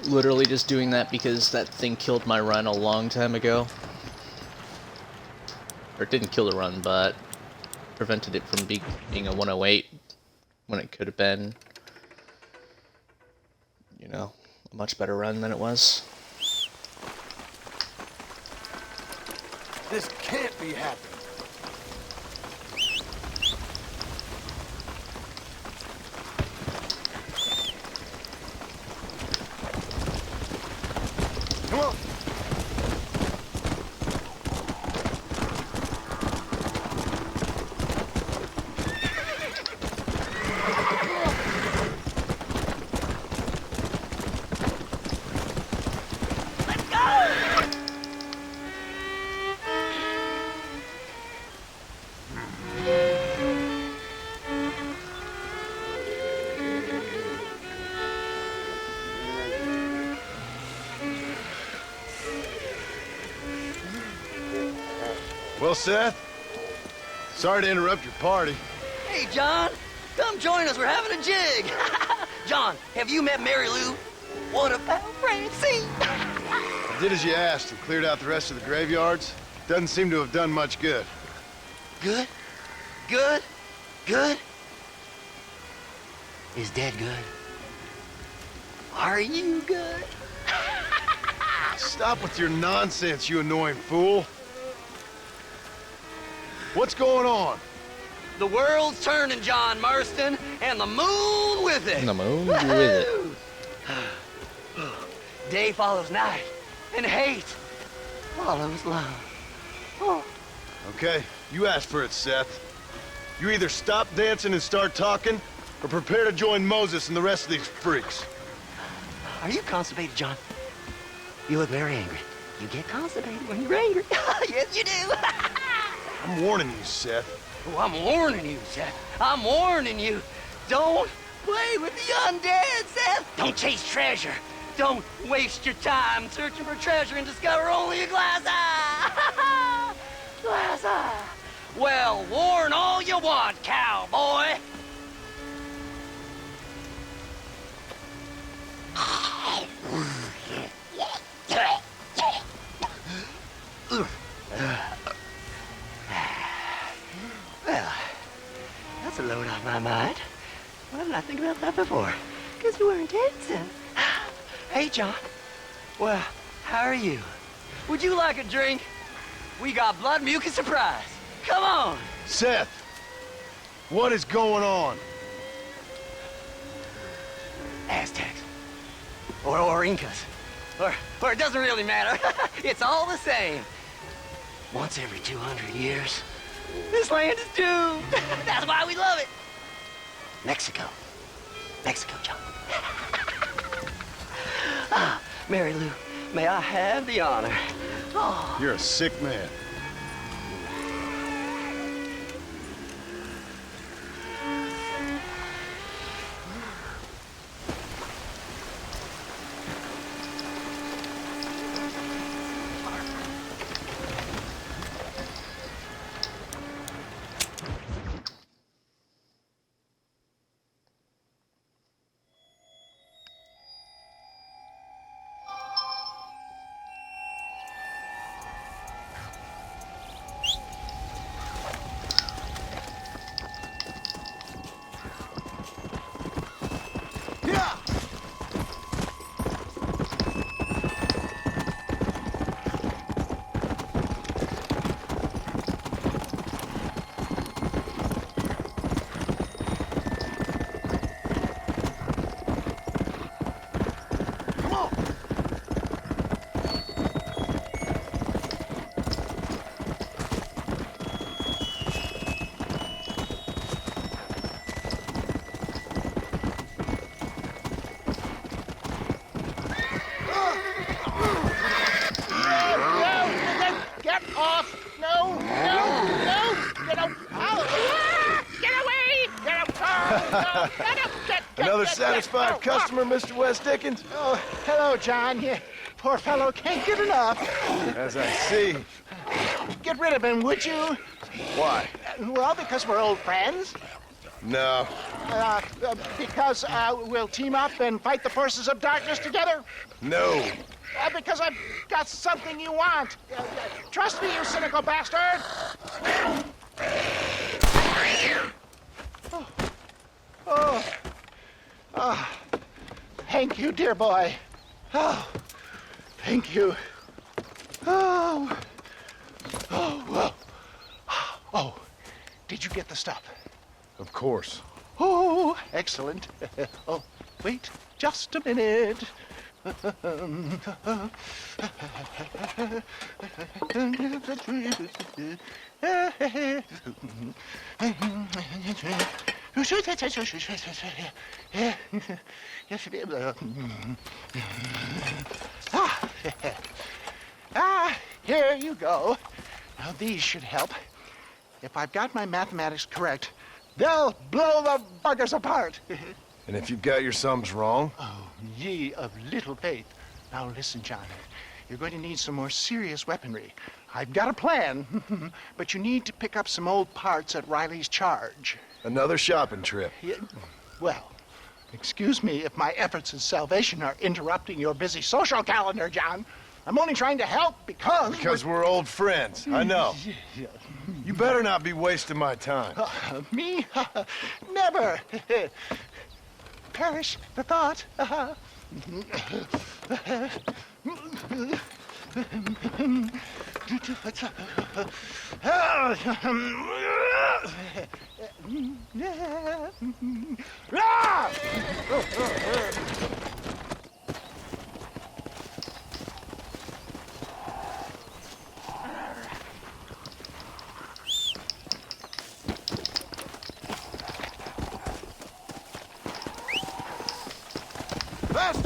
Speaker 5: Literally just doing that because that thing killed my run a long time ago. Or it didn't kill the run, but prevented it from being a 108 when it could have been, you know, a much better run than it was.
Speaker 14: This can't be happening. Come on. Well, Seth, sorry to interrupt your party.
Speaker 11: Hey, John, come join us. We're having a jig. John, have you met Mary Lou? What about Francine?
Speaker 4: I did as you asked and cleared out the rest of the graveyards. Doesn't seem to have done much good.
Speaker 11: Good? Good? Good? Is Dad good? Are you good?
Speaker 4: Stop with your nonsense, you annoying fool. What's going on?
Speaker 11: The world's turning, John Marston, and the moon with it.
Speaker 5: And the moon with it.
Speaker 11: Day follows night, and hate follows love. Oh.
Speaker 4: Okay, you asked for it, Seth. You either stop dancing and start talking, or prepare to join Moses and the rest of these freaks.
Speaker 11: Are you constipated, John? You look very angry. You get constipated when you're angry. Yes, you do.
Speaker 4: I'm warning you, Seth.
Speaker 11: Oh, I'm warning you, Seth. I'm warning you. Don't play with the undead, Seth. Don't chase treasure. Don't waste your time searching for treasure and discover only a glass eye. Glass eye. Well, warn all you want, cowboy. Well, that's a load off my mind. Why didn't I think about that before? Because we weren't dancing. Hey, John. Well, how are you? Would you like a drink? We got blood mucus surprise. Come on.
Speaker 4: Seth, what is going on?
Speaker 11: Aztecs. Or Incas. Or it doesn't really matter. It's all the same. Once every 200 years, this land is doomed. That's why we love it. Mexico. Mexico, John. Mary Lou, may I have the honor? Oh.
Speaker 4: You're a sick man. Another satisfied customer, Mr. West Dickens?
Speaker 14: Oh, hello, John. Yeah, poor fellow can't get enough.
Speaker 4: As I see.
Speaker 14: Get rid of him, would you?
Speaker 4: Why?
Speaker 14: Well, because we're old friends.
Speaker 4: No.
Speaker 14: Because we'll team up and fight the forces of darkness together.
Speaker 4: No.
Speaker 14: Because I've got something you want. Trust me, you cynical bastard. Oh. Thank you, dear boy. Oh, thank you. Oh. Oh, did you get the stuff?
Speaker 4: Of course.
Speaker 14: Oh, excellent. Oh, wait just a minute. Here you go. Now these should help. If I've got my mathematics correct, they'll blow the buggers apart.
Speaker 4: And if you've got your sums wrong?
Speaker 14: Oh, ye of little faith. Now listen, John. You're going to need some more serious weaponry. I've got a plan, but you need to pick up some old parts at Riley's charge.
Speaker 4: Another shopping trip.
Speaker 14: Yeah, well, excuse me if my efforts at salvation are interrupting your busy social calendar, John. I'm only trying to help because...
Speaker 4: Because we're old friends, I know. You better not be wasting my time.
Speaker 14: Me? Never. Perish the thought.
Speaker 4: Fast!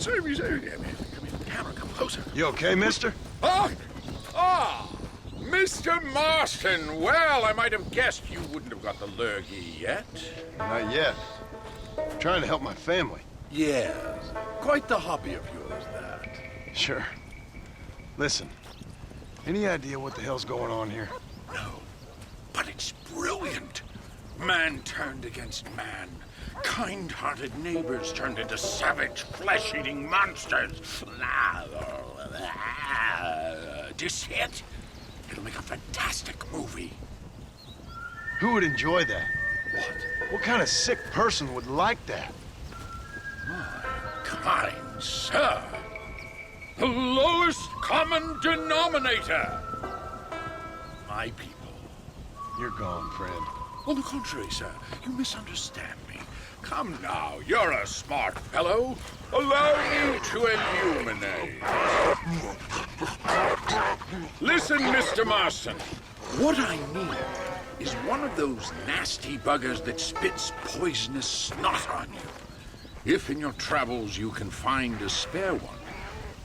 Speaker 15: Come here, camera, come closer.
Speaker 4: You okay, mister?
Speaker 15: Mr. Marston. Well, I might have guessed you wouldn't have got the lurgy yet.
Speaker 4: Not yet. I'm trying to help my family.
Speaker 15: Yes, quite the hobby of yours, that.
Speaker 4: Sure. Listen, any idea what the hell's going on here?
Speaker 15: No, but it's brilliant. Man turned against man. Kind-hearted neighbors turned into savage, flesh-eating monsters. Do you see it? It'll make a fantastic movie.
Speaker 4: Who would enjoy that?
Speaker 15: What?
Speaker 4: What kind of sick person would like that?
Speaker 15: Kind sir. The lowest common denominator. My people.
Speaker 4: You're gone, friend.
Speaker 15: On the contrary, sir, you misunderstand me. Come now, you're a smart fellow. Allow me to illuminate. Listen, Mr. Marston. What I need is one of those nasty buggers that spits poisonous snot on you. If in your travels you can find a spare one,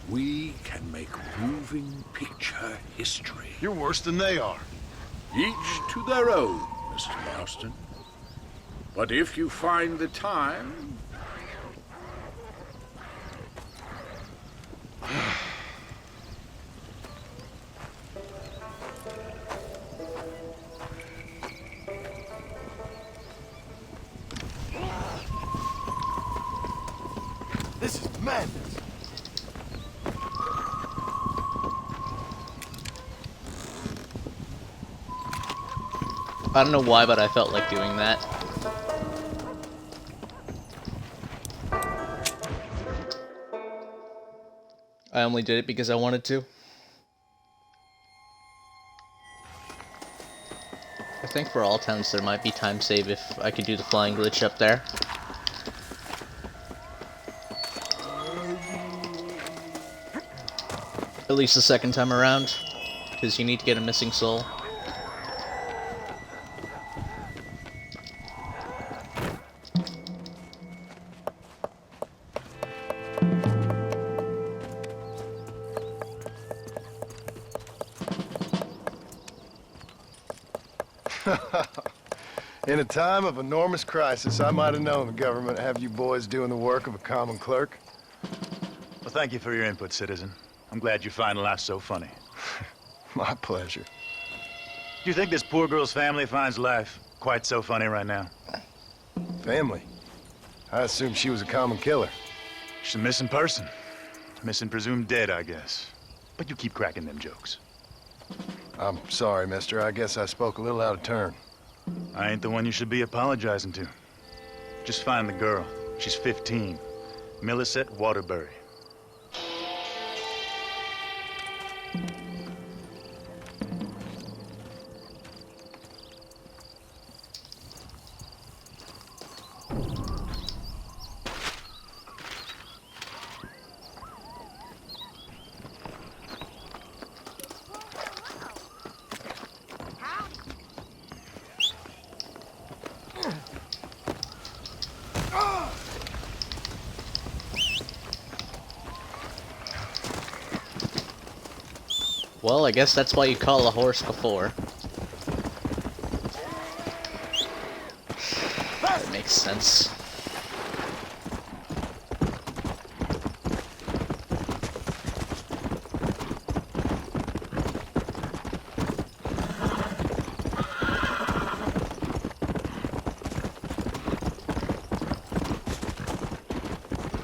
Speaker 15: we can make moving picture history.
Speaker 4: You're worse than they are.
Speaker 15: Each to their own, Mr. Marston. But if you find the time...
Speaker 4: This is madness.
Speaker 5: I don't know why, but I felt like doing that. I only did it because I wanted to. I think for all towns there might be time save if I could do the flying glitch up there. At least the second time around, because you need to get a missing soul.
Speaker 4: In a time of enormous crisis, I might have known the government would have you boys doing the work of a common clerk.
Speaker 17: Well, thank you for your input, citizen. I'm glad you find life so funny.
Speaker 4: My pleasure.
Speaker 17: Do you think this poor girl's family finds life quite so funny right now?
Speaker 4: Family? I assumed she was a common killer.
Speaker 17: She's a missing person. Missing presumed dead, I guess. But you keep cracking them jokes.
Speaker 4: I'm sorry, mister. I guess I spoke a little out of turn.
Speaker 17: I ain't the one you should be apologizing to. Just find the girl. She's 15. Millicent Waterbury.
Speaker 5: Well, I guess that's why you call a horse before. That makes sense.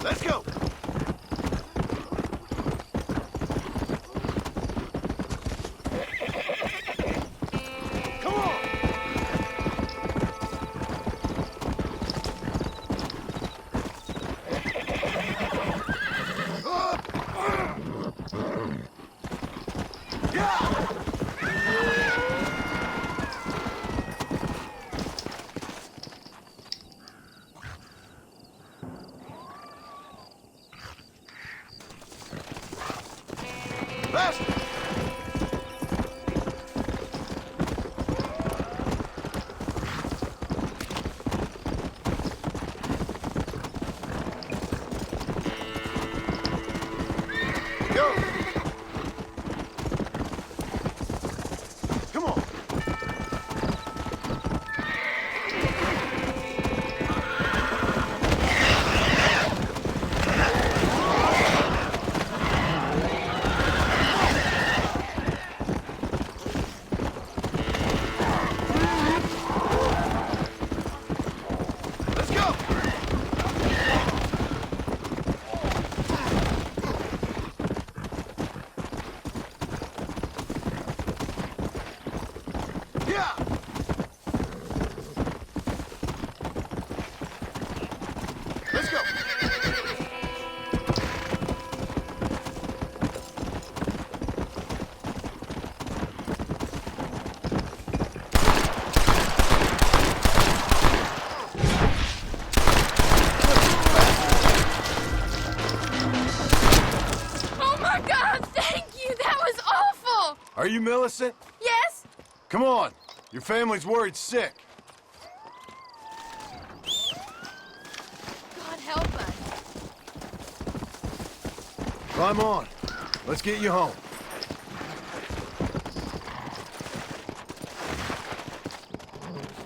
Speaker 4: Let's go! Faster! Go! Come on! Let's go! Yeah! Let's go!
Speaker 2: Oh my God, thank you! That was awful!
Speaker 4: Are you Millicent?
Speaker 2: Yes?
Speaker 4: Come on. Your family's worried sick.
Speaker 2: God help us.
Speaker 4: Climb on. Let's get you home.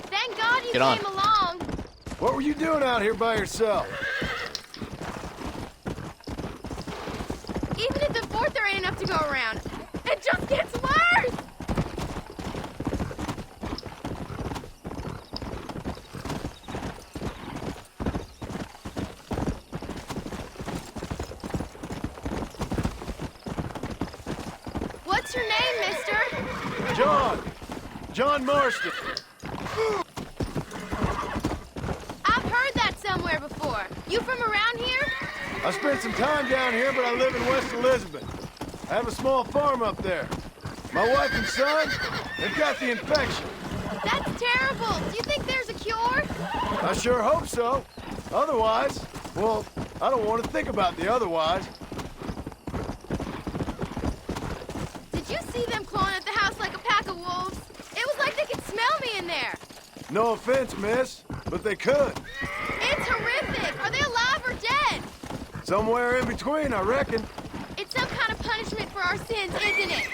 Speaker 2: Thank God you
Speaker 5: Get on.
Speaker 2: came along.
Speaker 4: What were you doing out here by yourself?
Speaker 2: Even at the fort, there ain't enough to go around. It just gets worse! What's your name, mister?
Speaker 4: John! John Marston!
Speaker 2: I've heard that somewhere before. You from around here?
Speaker 4: I spent some time down here, but I live in West Elizabeth. I have a small farm up there. My wife and son, they've got the infection.
Speaker 2: That's terrible. Do you think there's a cure?
Speaker 4: I sure hope so. Otherwise, well, I don't want to think about the otherwise.
Speaker 2: Did you see them clawing at the house like a pack of wolves? It was like they could smell me in there.
Speaker 4: No offense, miss, but they could.
Speaker 2: It's horrific. Are they alive or dead?
Speaker 4: Somewhere in between, I reckon.
Speaker 2: It's some kind of punishment for our sins, isn't it?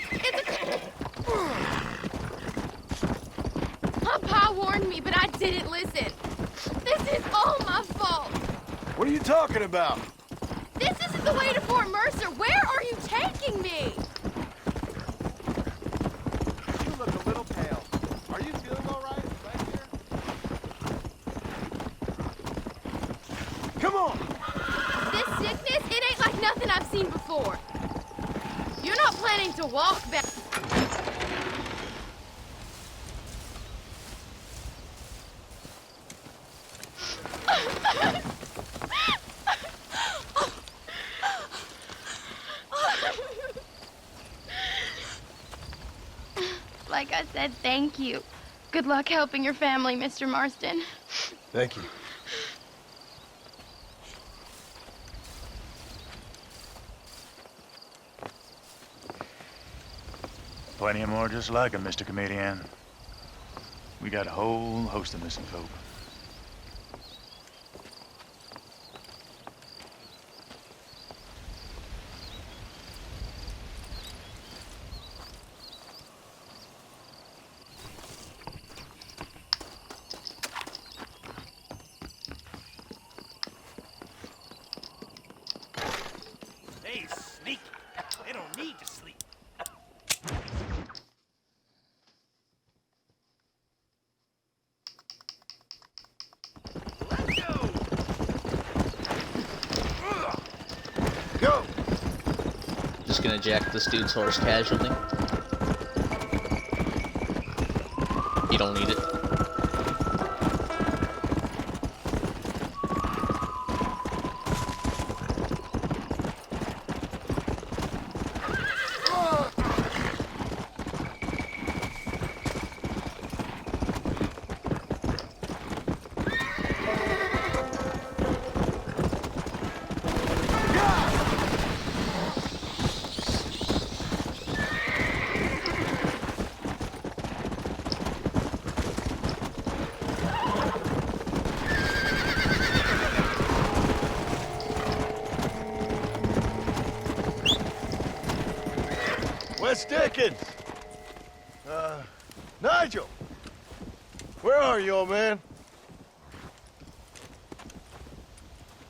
Speaker 2: My pa warned me, but I didn't listen. This is all my fault.
Speaker 4: What are you talking about?
Speaker 2: This isn't the way to Fort Mercer. Where are you taking me?
Speaker 4: You look a little pale. Are you feeling all right back here? Come on!
Speaker 2: This sickness, it ain't like nothing I've seen before. You're not planning to walk back. Like I said, thank you. Good luck helping your family, Mr. Marston.
Speaker 4: Thank you.
Speaker 17: Plenty of more just like him, Mr. Comedian. We got a whole host of missing folk.
Speaker 8: They sneaky. They don't need to sleep. Let's go.
Speaker 4: Go!
Speaker 5: Just gonna jack this dude's horse casually. You don't need it.
Speaker 4: Wes Dickens! Nigel! Where are you, old man?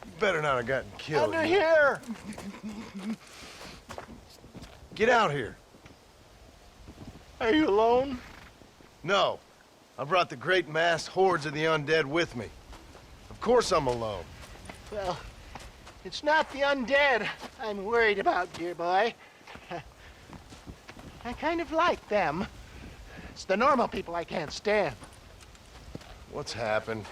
Speaker 4: You better not have gotten killed.
Speaker 14: Under here!
Speaker 4: Get out here.
Speaker 14: Are you alone?
Speaker 4: No. I brought the great mass hordes of the undead with me. Of course I'm alone.
Speaker 14: Well, it's not the undead I'm worried about, dear boy. I kind of like them. It's the normal people I can't stand.
Speaker 4: What's happened?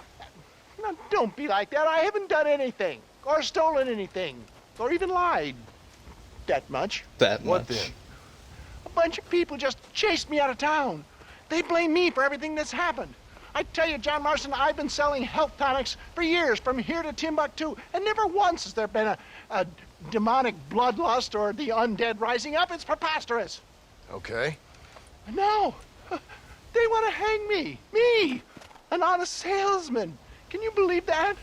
Speaker 14: Now, don't be like that. I haven't done anything, or stolen anything, or even lied that much.
Speaker 4: What then?
Speaker 14: A bunch of people just chased me out of town. They blame me for everything that's happened. I tell you, John Marston, I've been selling health tonics for years, from here to Timbuktu, and never once has there been a demonic bloodlust or the undead rising up. It's preposterous.
Speaker 4: Okay.
Speaker 14: And now, they want to hang me. Me, an honest salesman. Can you believe that?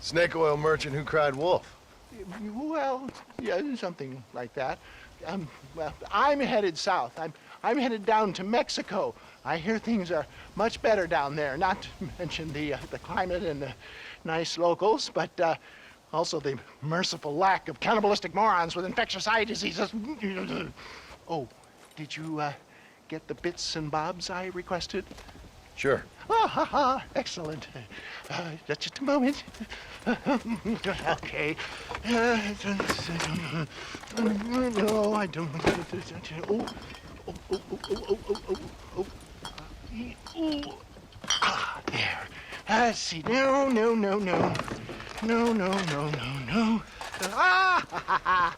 Speaker 4: Snake oil merchant who cried wolf.
Speaker 14: Well, yeah, something like that. Well, I'm headed south. I'm headed down to Mexico. I hear things are much better down there. Not to mention the climate and the nice locals, but also the merciful lack of cannibalistic morons with infectious eye diseases. Oh, did you get the bits and bobs I requested?
Speaker 4: Sure.
Speaker 14: Ah, ha, ha. Excellent. Just a moment. Okay. No, I don't. Oh. Ah, there. Let's see. No. Ah, ha, ha.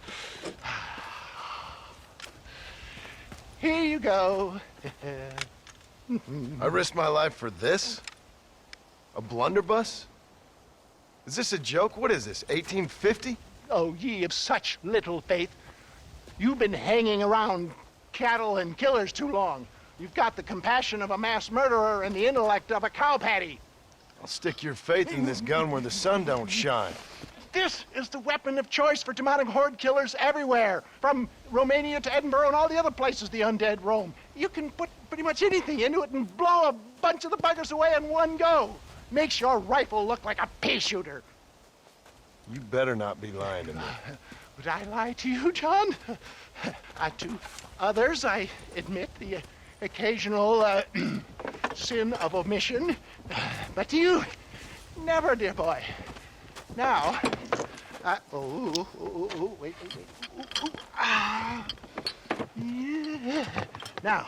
Speaker 14: Here you go.
Speaker 4: I risked my life for this? A blunderbuss? Is this a joke? What is this, 1850?
Speaker 14: Oh, ye of such little faith. You've been hanging around cattle and killers too long. You've got the compassion of a mass murderer and the intellect of a cow patty.
Speaker 4: I'll stick your faith in this gun where the sun don't shine.
Speaker 14: This is the weapon of choice for demonic horde killers everywhere, from Romania to Edinburgh and all the other places the undead roam. You can put pretty much anything into it and blow a bunch of the buggers away in one go. Makes your rifle look like a pea shooter.
Speaker 4: You better not be lying to me.
Speaker 14: Would I lie to you, John? To others, I admit the occasional sin of omission. But to you, never, dear boy. Now, wait. Yeah. Now,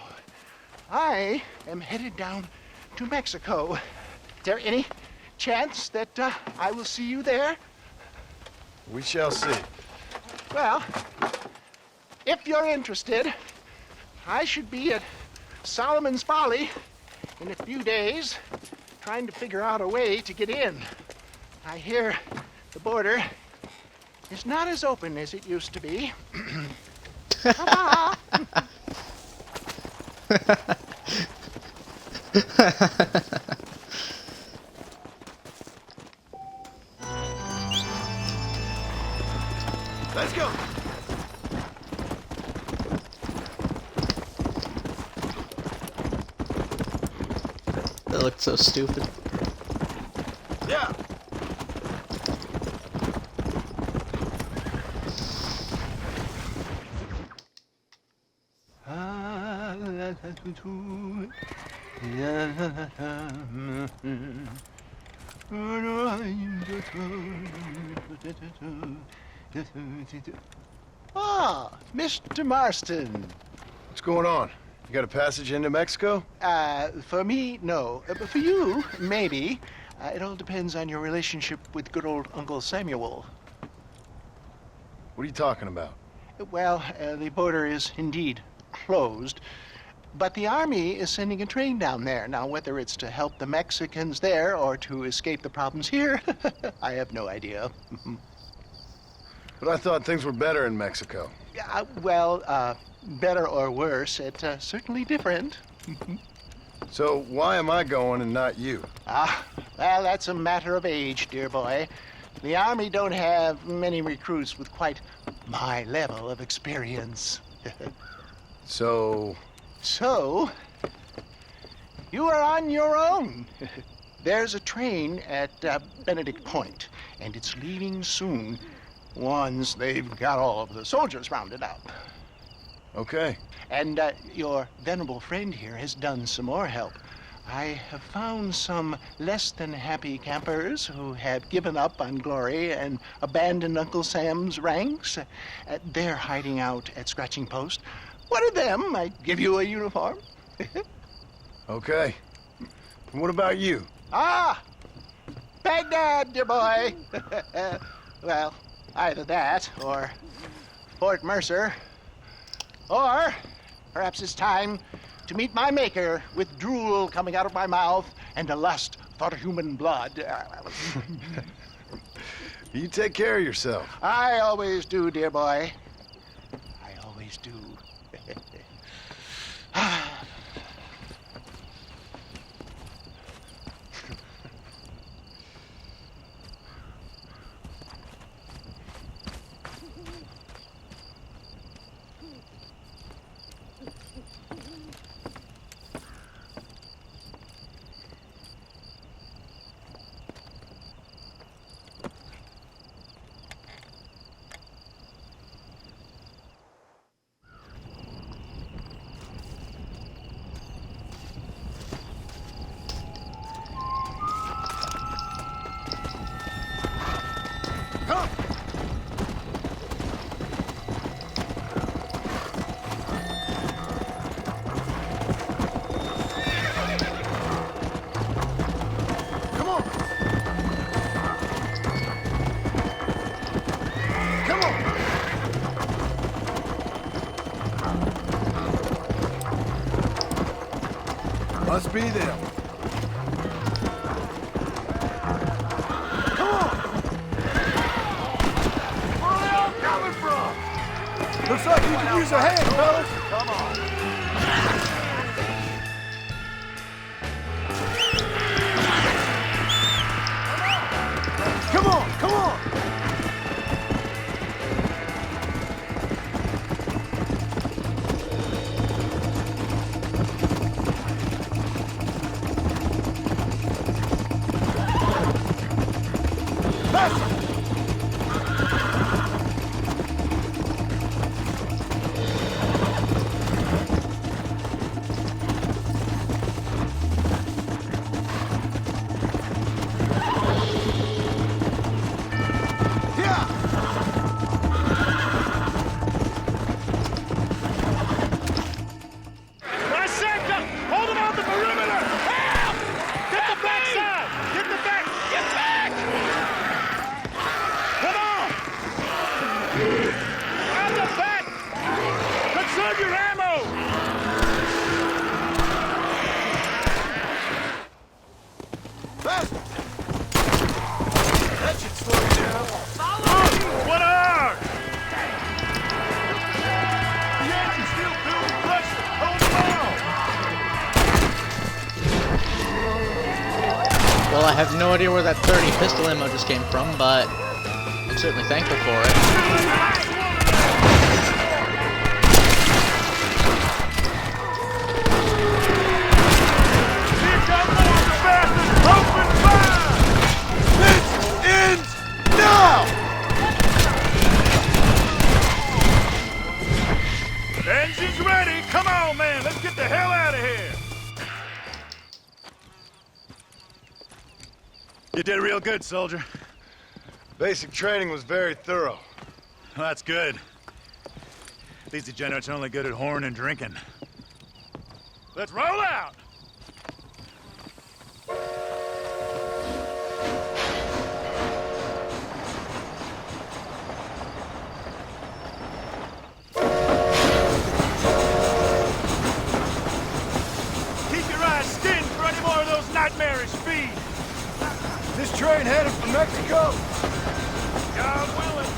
Speaker 14: I am headed down to Mexico. Is there any chance that I will see you there?
Speaker 4: We shall see.
Speaker 14: Well, if you're interested, I should be at Solomon's Folly in a few days, trying to figure out a way to get in. I hear the border is not as open as it used to be.
Speaker 4: Let's go.
Speaker 5: That looked so stupid.
Speaker 4: Yeah.
Speaker 14: Ah, Mr. Marston.
Speaker 4: What's going on? You got a passage into Mexico?
Speaker 14: For me, no. But for you, maybe. It all depends on your relationship with good old Uncle Samuel.
Speaker 4: What are you talking about?
Speaker 14: Well, the border is indeed closed, but the army is sending a train down there. Now, whether it's to help the Mexicans there or to escape the problems here, I have no idea.
Speaker 4: But I thought things were better in Mexico.
Speaker 14: Well, better or worse, it's certainly different.
Speaker 4: So why am I going and not you?
Speaker 14: Well, that's a matter of age, dear boy. The Army don't have many recruits with quite my level of experience.
Speaker 4: So,
Speaker 14: you are on your own. There's a train at Benedict Point, and it's leaving soon once they've got all of the soldiers rounded up.
Speaker 4: okay.
Speaker 14: And your venerable friend here has done some more help. I have found some less than happy campers who have given up on glory and abandoned Uncle Sam's ranks. They're hiding out at Scratching Post. One of them might give you a uniform.
Speaker 4: Okay. And what about you?
Speaker 14: Ah! Baghdad, dear boy. Well, either that or Fort Mercer. Or perhaps it's time to meet my maker with drool coming out of my mouth and a lust for human blood.
Speaker 4: You take care of yourself.
Speaker 14: I always do, dear boy. I always do.
Speaker 4: Must be them. Come on! Where are they all coming from? Looks like you can use a hand, fellas. Come on. Come on, come on!
Speaker 5: Well, I have no idea where that 30 pistol ammo just came from, but I'm certainly thankful for it.
Speaker 16: Engine's ready! Come on, man! Let's get the hell out of here!
Speaker 17: You did real good, soldier.
Speaker 4: Basic training was very thorough.
Speaker 17: Well, that's good. These degenerates are only good at whoring and drinking.
Speaker 16: Let's roll out! Keep your eyes skinned for any more of those nightmarish feeds!
Speaker 4: This train headed for Mexico.
Speaker 16: God willing.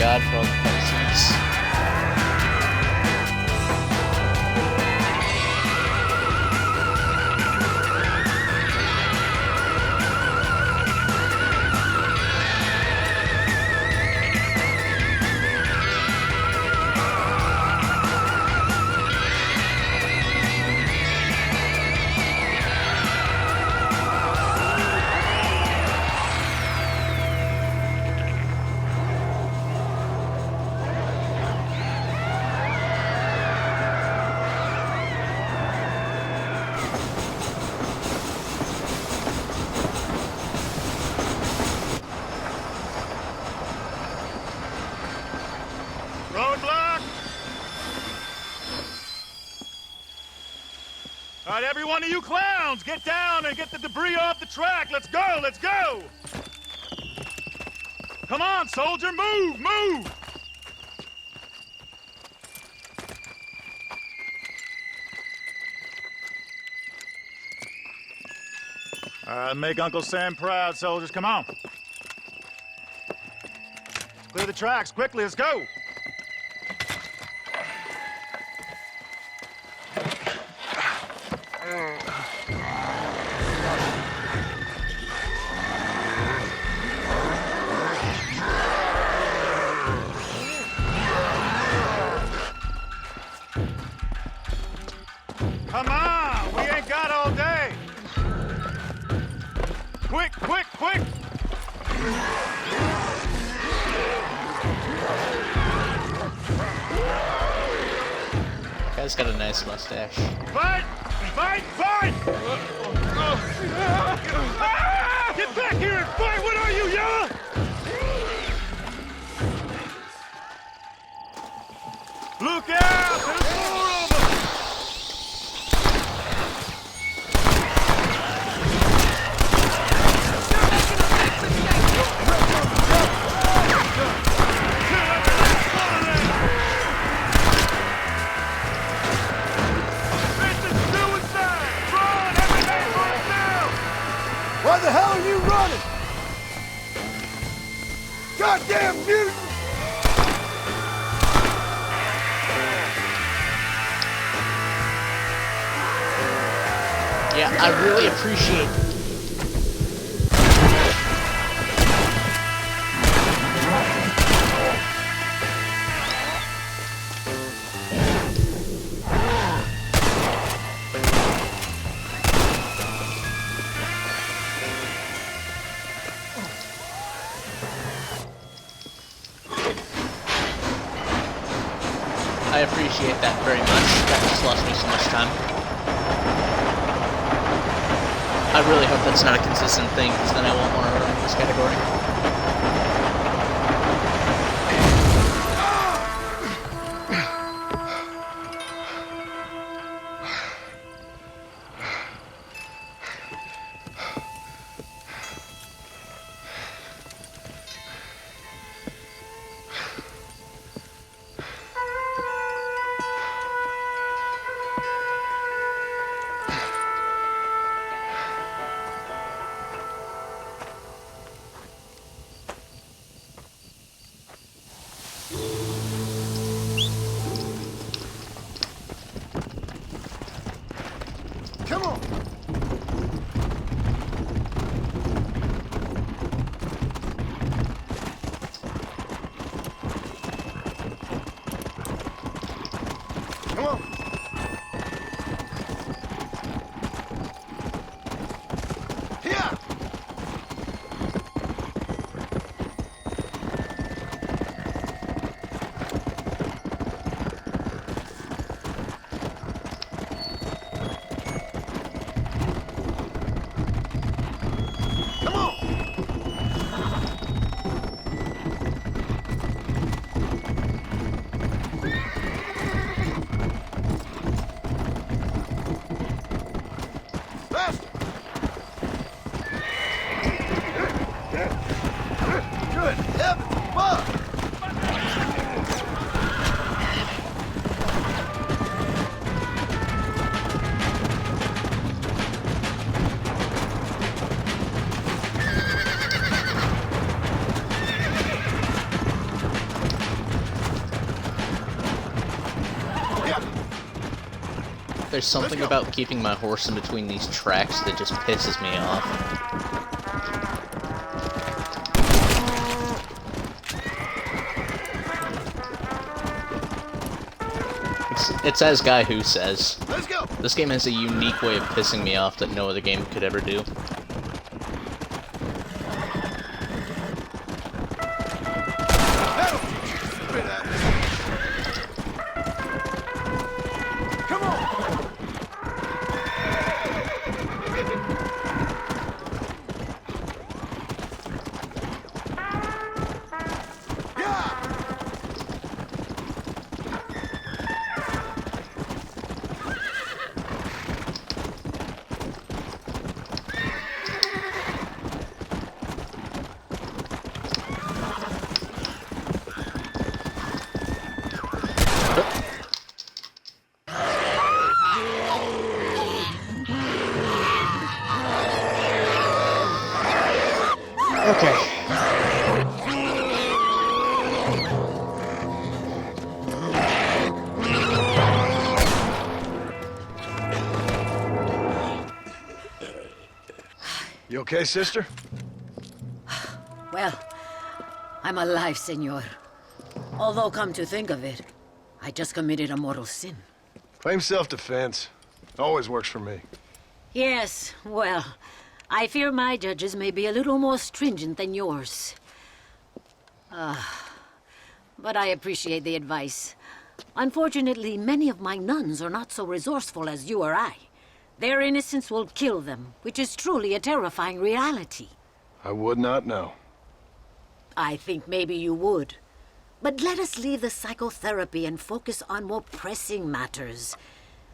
Speaker 5: god for all the cutscenes.
Speaker 17: Roadblock! All right, every one of you clowns, get down and get the debris off the track. Let's go, let's go! Come on, soldier, move, move! All right, make Uncle Sam proud, soldiers. Come on. Let's clear the tracks quickly. Let's go. Come on, we ain't got all day. Quick, quick, quick!
Speaker 5: Guy's got a nice mustache.
Speaker 17: Fight! Fight! Fight! Get back here and fight! What are you, Yella? Look out! There's more of them!
Speaker 4: Why the hell are you running? Goddamn mutant!
Speaker 5: Yeah, I really appreciate I appreciate that very much. That just lost me so much time. I really hope that's not a consistent thing, because then I won't want to run this category. There's something about keeping my horse in between these tracks that just pisses me off. It's as Guy Who says.
Speaker 4: Let's go.
Speaker 5: This game has a unique way of pissing me off that no other game could ever do.
Speaker 3: Okay.
Speaker 4: You okay, sister?
Speaker 18: Well, I'm alive, senor. Although, come to think of it, I just committed a mortal sin.
Speaker 4: Claim self-defense. Always works for me.
Speaker 18: Yes, well, I fear my judges may be a little more stringent than yours. But I appreciate the advice. Unfortunately, many of my nuns are not so resourceful as you or I. Their innocence will kill them, which is truly a terrifying reality.
Speaker 4: I would not know.
Speaker 18: I think maybe you would. But let us leave the psychotherapy and focus on more pressing matters.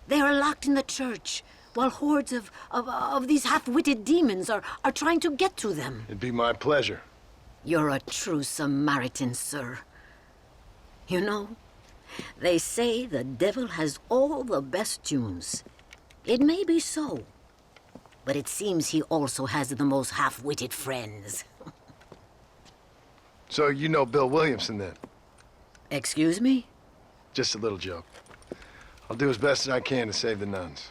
Speaker 18: They are locked in the church, while hordes of these half-witted demons are trying to get to them.
Speaker 4: It'd be my pleasure.
Speaker 18: You're a true Samaritan, sir. You know, they say the devil has all the best tunes. It may be so, but it seems he also has the most half-witted friends.
Speaker 4: So you know Bill Williamson, then?
Speaker 18: Excuse me?
Speaker 4: Just a little joke. I'll do as best as I can to save the nuns.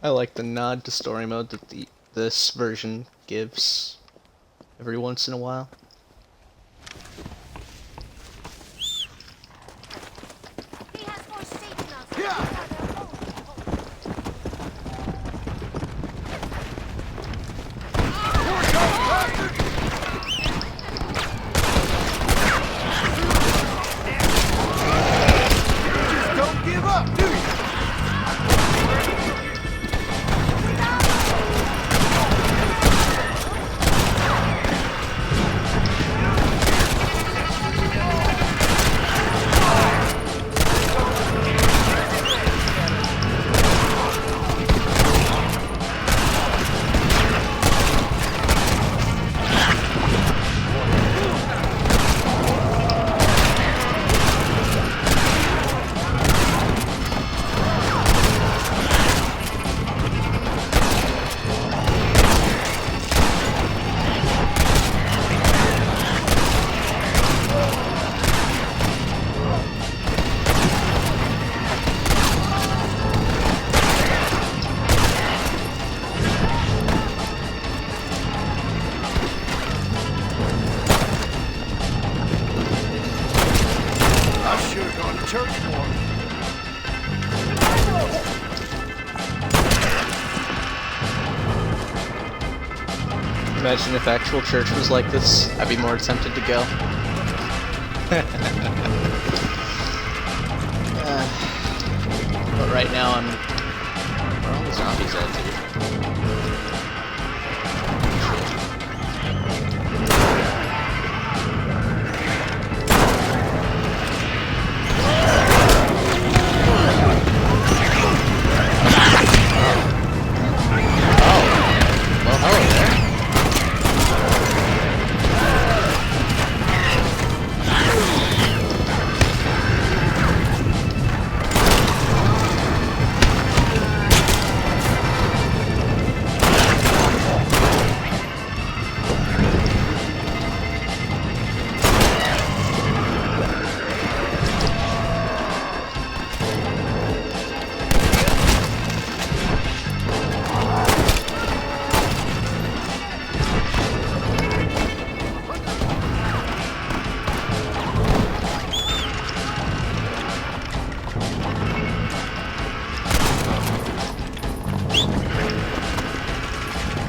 Speaker 5: I like the nod to story mode that this version gives every once in a while.
Speaker 4: Don't give up, do you? church for.
Speaker 5: Imagine if actual church was like this, I'd be more tempted to go. But right now I'm... Where are all the zombies at, dude?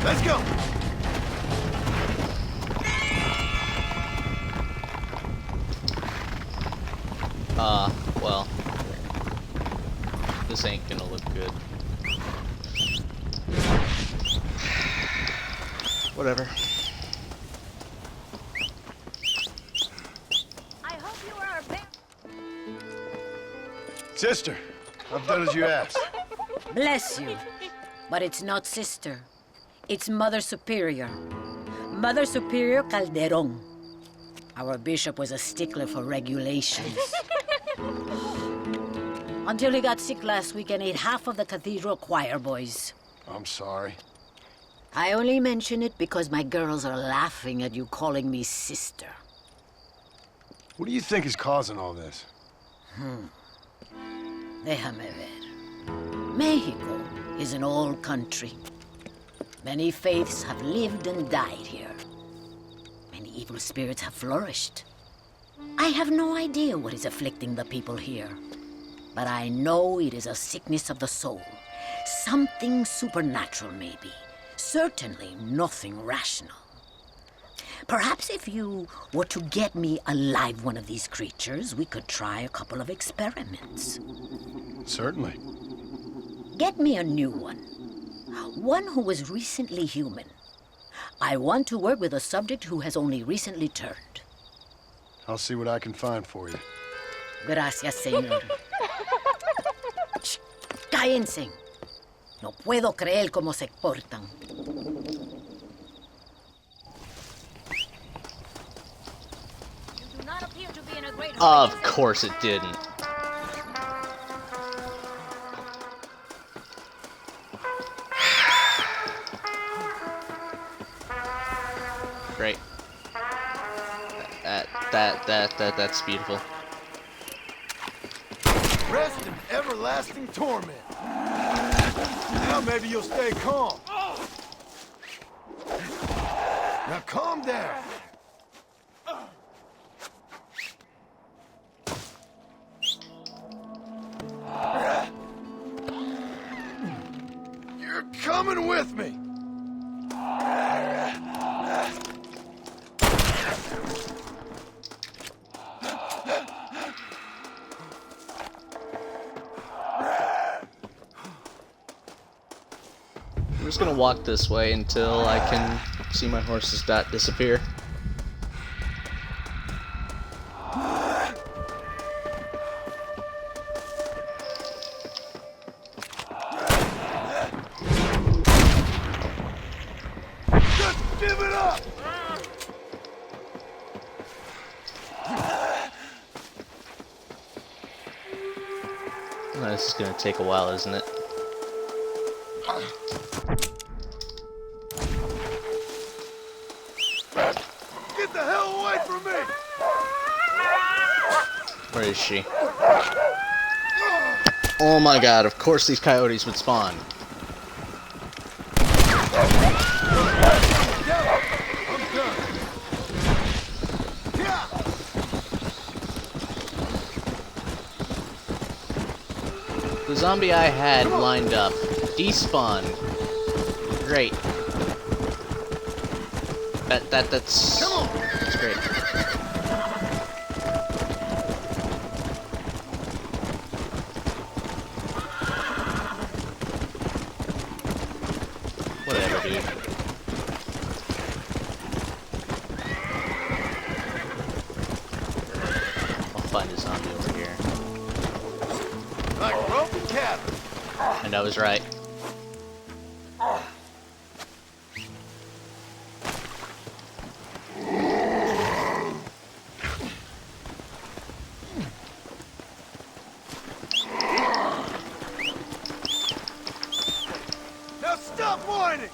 Speaker 4: Let's go.
Speaker 5: Well, this ain't gonna look good. Whatever.
Speaker 10: I hope you are a bear.
Speaker 4: Sister, I've done as you asked.
Speaker 18: Bless you. But it's not sister. It's Mother Superior. Mother Superior Calderon. Our bishop was a stickler for regulations. Until he got sick last week and ate half of the cathedral choir boys.
Speaker 4: I'm sorry.
Speaker 18: I only mention it because my girls are laughing at you calling me sister.
Speaker 4: What do you think is causing all this?
Speaker 18: Déjame ver. Mexico is an old country. Many faiths have lived and died here. Many evil spirits have flourished. I have no idea what is afflicting the people here. But I know it is a sickness of the soul. Something supernatural, maybe. Certainly nothing rational. Perhaps if you were to get me alive one of these creatures, we could try a couple of experiments.
Speaker 4: Certainly.
Speaker 18: Get me a new one. One who was recently human. I want to work with a subject who has only recently turned.
Speaker 4: I'll see what I can find for you.
Speaker 18: Gracias, señor. Shh, cállense. No puedo creer cómo se portan.
Speaker 5: Of course it didn't. Great. That's beautiful.
Speaker 4: Rest in everlasting torment. Now maybe you'll stay calm. Now calm down. You're coming with me.
Speaker 5: I'm just gonna walk this way until I can see my horse's dot disappear.
Speaker 4: Just give it up.
Speaker 5: This is gonna take a while, isn't it?
Speaker 4: Get the hell away from me!
Speaker 5: Where is she? Oh my god, of course these coyotes would spawn. The zombie I had lined up despawned. Great. That's great. Whatever, dude. I'll find a zombie over here.
Speaker 4: Like broken cattle.
Speaker 5: And I was right.
Speaker 4: Now stop whining!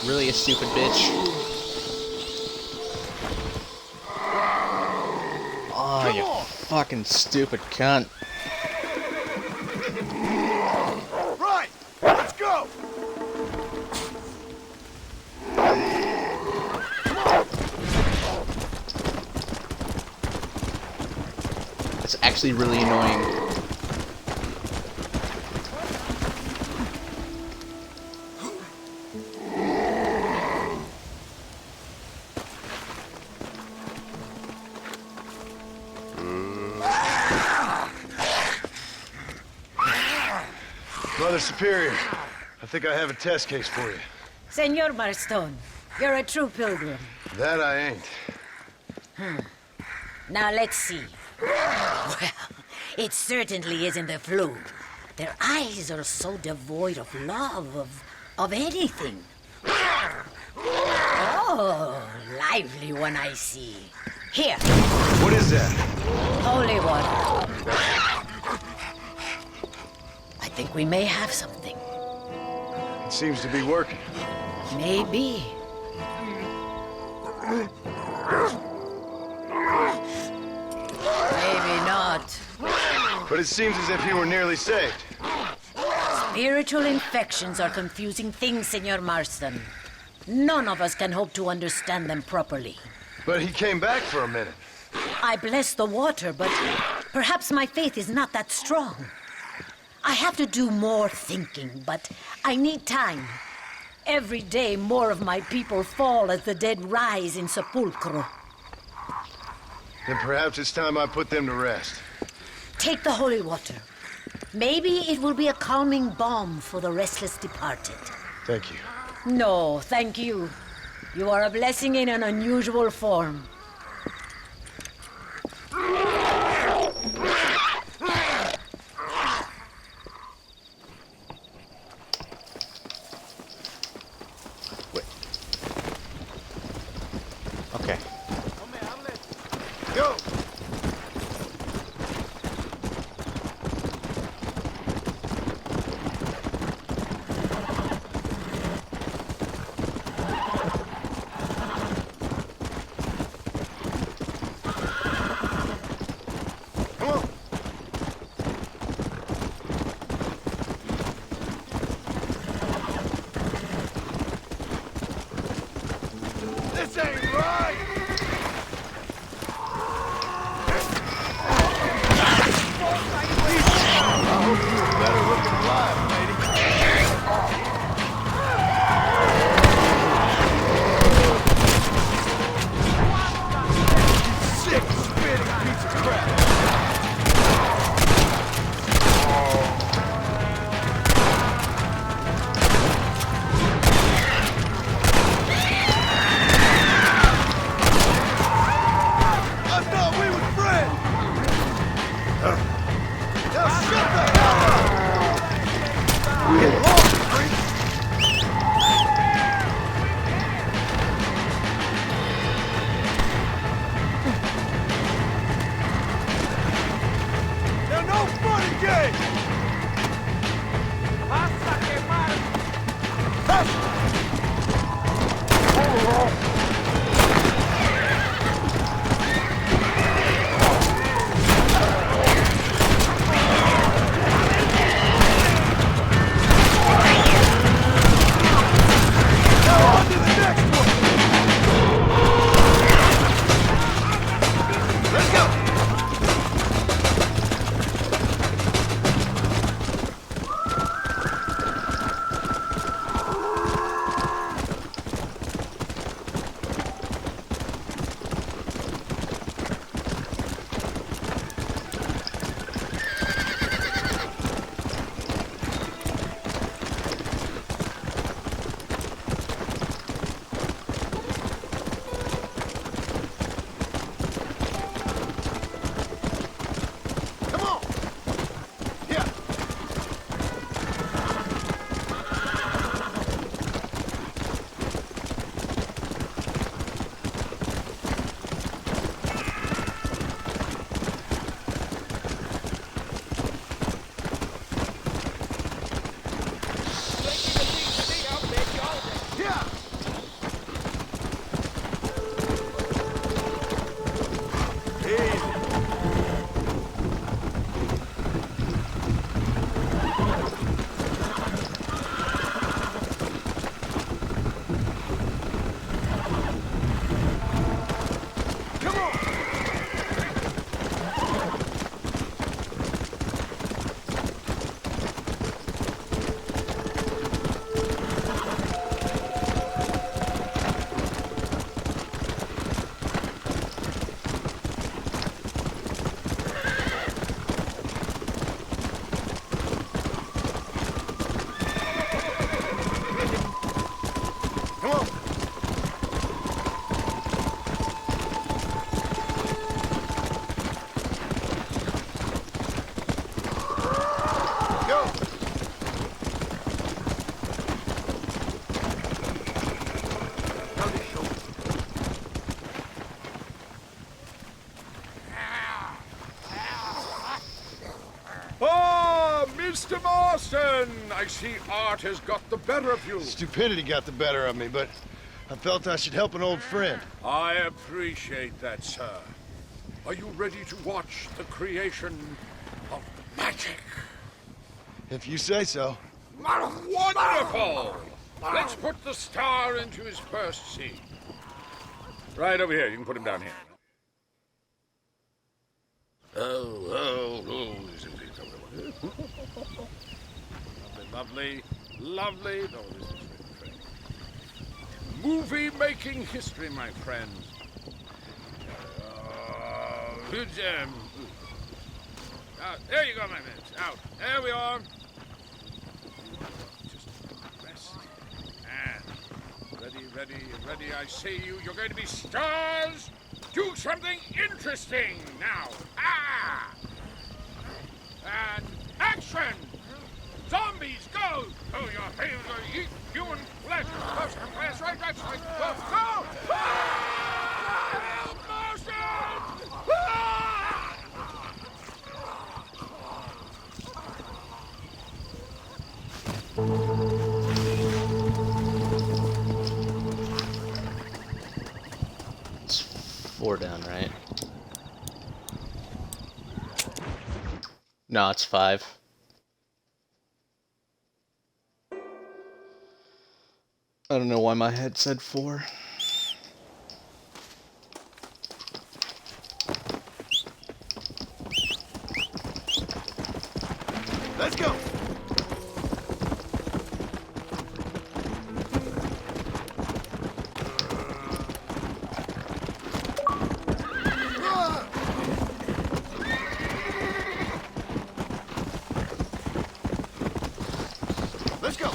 Speaker 5: Really a stupid bitch. Oh, you fucking stupid cunt.
Speaker 4: Right! Let's go!
Speaker 5: It's actually really annoying.
Speaker 4: Mother Superior, I think I have a test case for you.
Speaker 18: Senor Marston, you're a true pilgrim.
Speaker 4: That I ain't.
Speaker 18: Now let's see. Well, it certainly isn't the flu. Their eyes are so devoid of love, of anything. Oh, lively one I see. Here.
Speaker 4: What is that?
Speaker 18: Holy water. I think we may have something.
Speaker 4: It seems to be working.
Speaker 18: Maybe. Maybe not.
Speaker 4: But it seems as if he were nearly saved.
Speaker 18: Spiritual infections are confusing things, Senor Marston. None of us can hope to understand them properly.
Speaker 4: But he came back for a minute.
Speaker 18: I bless the water, but perhaps my faith is not that strong. I have to do more thinking, but I need time. Every day, more of my people fall as the dead rise in sepulchro.
Speaker 4: Then perhaps it's time I put them to rest.
Speaker 18: Take the holy water. Maybe it will be a calming balm for the restless departed.
Speaker 4: Thank you.
Speaker 18: No, thank you. You are a blessing in an unusual form.
Speaker 5: Okay.
Speaker 4: Go! This ain't right!
Speaker 19: Mr. Marston! I see art has got the better of you.
Speaker 4: Stupidity got the better of me, but I felt I should help an old friend.
Speaker 19: I appreciate that, sir. Are you ready to watch the creation of magic?
Speaker 4: If you say so.
Speaker 19: Wonderful! Let's put the star into his first scene. Right over here. You can put him down here. Oh. Lovely. No, this is very. Movie-making history, my friends. There you go, my friends. Out. There we are. Just rest. And ready. I say you're going to be stars. Do something interesting now. And action! Zombies, go! Oh, your hands are eat human flesh. That's right. Go!
Speaker 5: It's 4 down, right? No, it's 5. I don't know why my head said 4.
Speaker 4: Let's go! Let's go!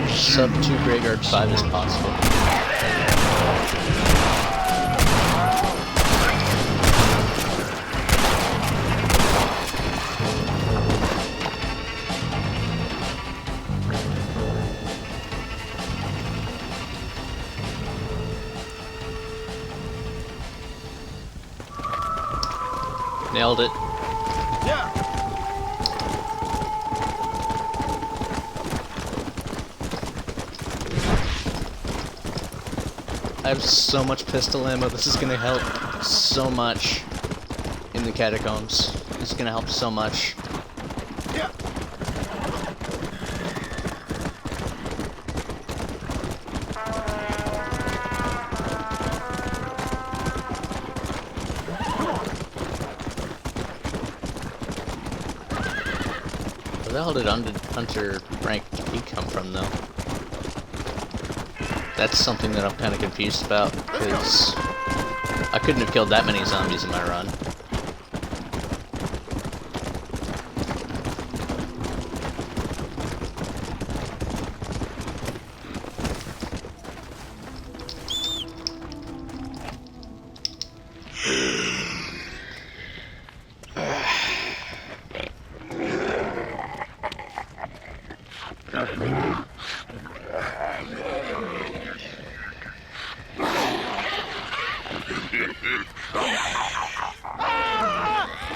Speaker 5: Sub 2 Graveyard 5 is possible. Nailed it.
Speaker 4: Yeah.
Speaker 5: I have so much pistol ammo. This is gonna help so much in the catacombs. This is gonna help so much.
Speaker 4: Yeah.
Speaker 5: the hell did Hunter Frank he come from, though? That's something that I'm kind of confused about, because I couldn't have killed that many zombies in my run.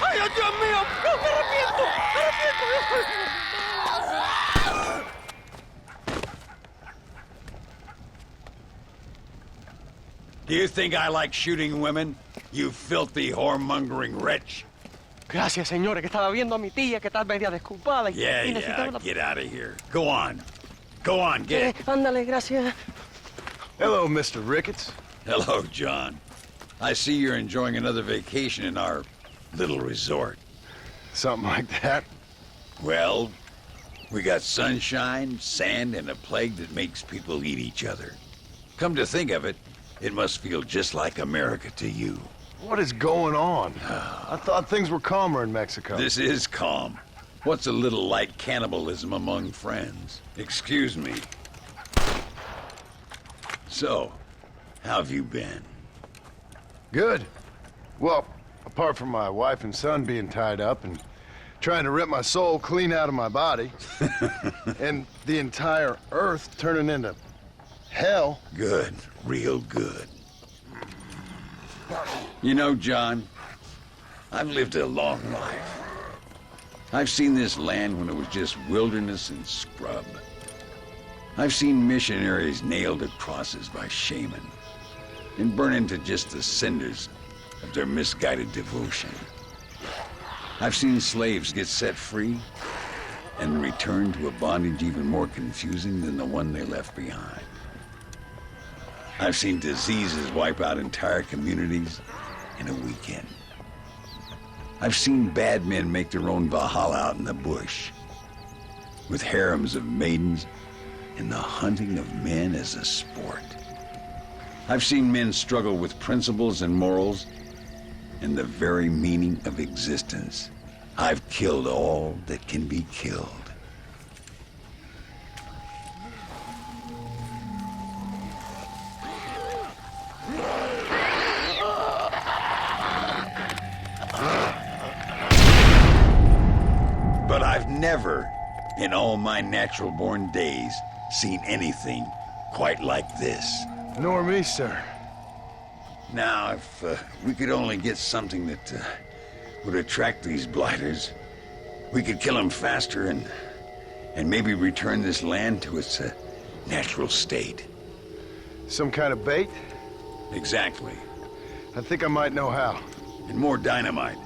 Speaker 19: ¡Ay, Dios mío! ¡No, me arrepiento! ¡Me arrepiento!
Speaker 20: Do you think I like shooting women? You filthy, whoremongering wretch.
Speaker 16: Gracias, señores, que estaba viendo a mi tía que está media desculpada y
Speaker 20: Yeah,
Speaker 16: necesitaba
Speaker 20: yeah, get out of here. Go on. Go on, get it.
Speaker 16: Ándale, gracias.
Speaker 4: Hello, Mr. Ricketts.
Speaker 20: Hello, John. I see you're enjoying another vacation in our little resort.
Speaker 4: Something like that.
Speaker 20: Well, we got sunshine, sand, and a plague that makes people eat each other. Come to think of it, it must feel just like America to you.
Speaker 4: What is going on? I thought things were calmer in Mexico.
Speaker 20: This is calm. What's a little light cannibalism among friends? Excuse me. So, how have you been?
Speaker 4: Good. Well, apart from my wife and son being tied up and trying to rip my soul clean out of my body, and the entire Earth turning into hell.
Speaker 20: Good. Real good. You know, John, I've lived a long life. I've seen this land when it was just wilderness and scrub. I've seen missionaries nailed to crosses by shaman and burn into just the cinders of their misguided devotion. I've seen slaves get set free and return to a bondage even more confusing than the one they left behind. I've seen diseases wipe out entire communities in a weekend. I've seen bad men make their own Valhalla out in the bush, with harems of maidens and the hunting of men as a sport. I've seen men struggle with principles and morals and the very meaning of existence. I've killed all that can be killed. But I've never, in all my natural-born days, seen anything quite like this.
Speaker 4: Nor me, sir.
Speaker 20: Now, if we could only get something that would attract these blighters, we could kill them faster and maybe return this land to its natural state.
Speaker 4: Some kind of bait?
Speaker 20: Exactly.
Speaker 4: I think I might know how.
Speaker 20: And more dynamite.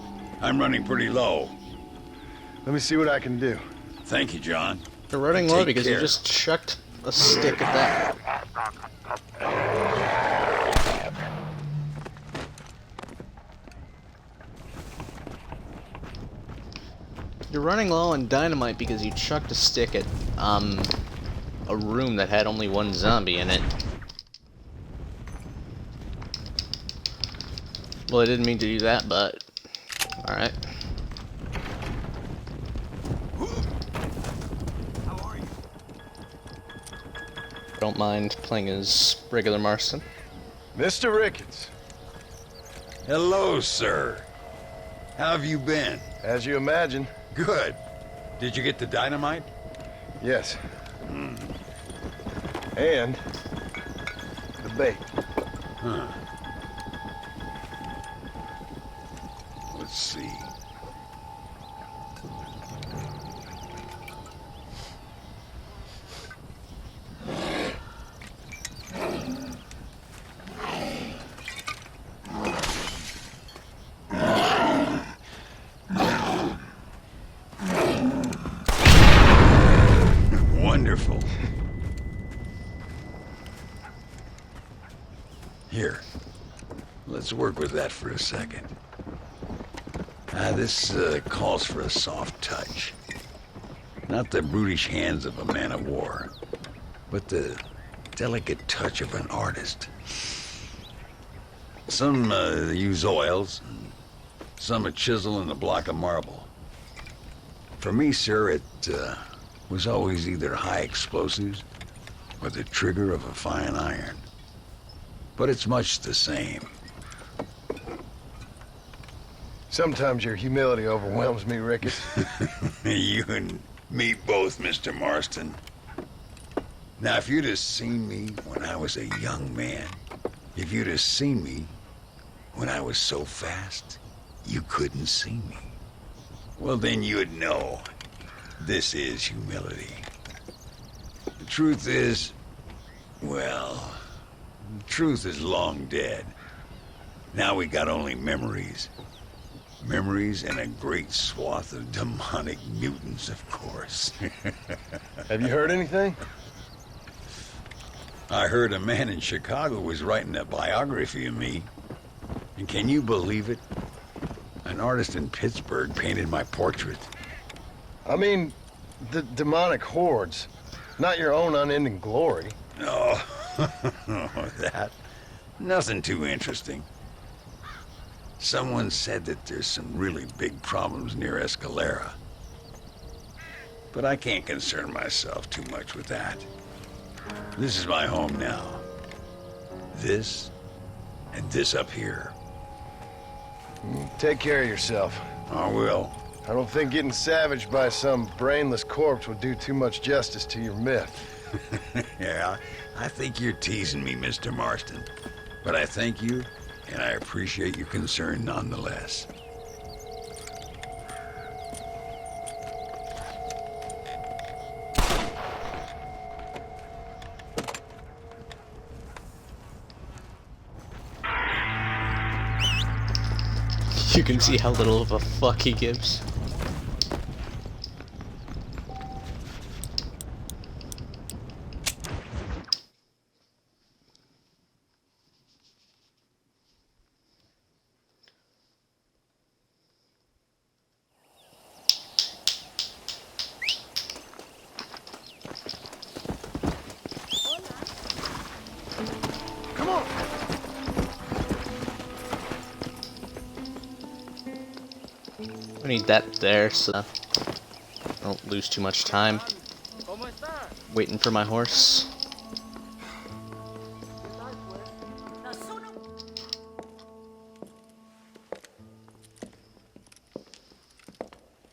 Speaker 20: I'm running pretty low.
Speaker 4: Let me see what I can do.
Speaker 20: Thank you, John.
Speaker 5: You're running low
Speaker 20: Take
Speaker 5: because
Speaker 20: care.
Speaker 5: you just chucked a stick at that. You're running low on dynamite because you chucked a stick at a room that had only one zombie in it. Well, I didn't mean to do that, but alright. Don't mind playing as regular Marston.
Speaker 4: Mr. Ricketts.
Speaker 20: Hello, sir. How have you been?
Speaker 4: As you imagine.
Speaker 20: Good. Did you get the dynamite?
Speaker 4: Yes. And the bait.
Speaker 20: Huh. Let's see. Wonderful. Here, let's work with that for a second. This calls for a soft touch. Not the brutish hands of a man of war, but the delicate touch of an artist. Some use oils, some a chisel and a block of marble. For me, sir, it was always either high explosives or the trigger of a fine iron. But it's much the same.
Speaker 4: Sometimes your humility overwhelms me, Ricketts.
Speaker 20: You and me both, Mr. Marston. Now, if you'd have seen me when I was a young man, if you'd have seen me when I was so fast, you couldn't see me. Well, then you'd know this is humility. The truth is, well, the truth is long dead. Now we got only memories. Memories and a great swath of demonic mutants, of course.
Speaker 4: Have you heard anything?
Speaker 20: I heard a man in Chicago was writing a biography of me. And can you believe it? An artist in Pittsburgh painted my portrait.
Speaker 4: I mean, the demonic hordes, not your own unending glory.
Speaker 20: Oh, that. Nothing too interesting. Someone said that there's some really big problems near Escalera. But I can't concern myself too much with that. This is my home now. This, and this up here.
Speaker 4: Take care of yourself.
Speaker 20: I will.
Speaker 4: I don't think getting savaged by some brainless corpse would do too much justice to your myth.
Speaker 20: Yeah, I think you're teasing me, Mr. Marston. But I thank you, and I appreciate your concern nonetheless.
Speaker 5: You can see how little of a fuck he gives.
Speaker 4: Come on!
Speaker 5: I need that there so I don't lose too much time waiting for my horse.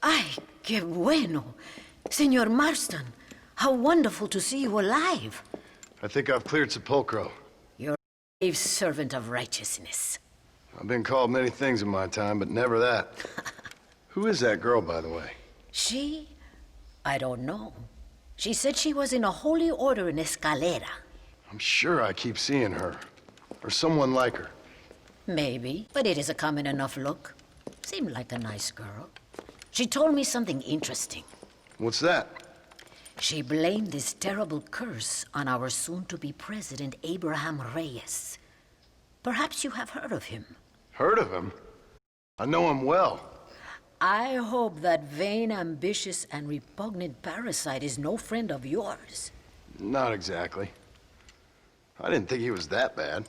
Speaker 18: Ay, qué bueno. Senor Marston, how wonderful to see you alive.
Speaker 4: I think I've cleared Sepulcro.
Speaker 18: You're a brave servant of righteousness.
Speaker 4: I've been called many things in my time, but never that. Who is that girl, by the way?
Speaker 18: She? I don't know. She said she was in a holy order in Escalera.
Speaker 4: I'm sure I keep seeing her. Or someone like her.
Speaker 18: Maybe, but it is a common enough look. Seemed like a nice girl. She told me something interesting.
Speaker 4: What's that?
Speaker 18: She blamed this terrible curse on our soon-to-be president, Abraham Reyes. Perhaps you have heard of him.
Speaker 4: Heard of him? I know him well.
Speaker 18: I hope that vain, ambitious, and repugnant parasite is no friend of yours.
Speaker 4: Not exactly. I didn't think he was that bad.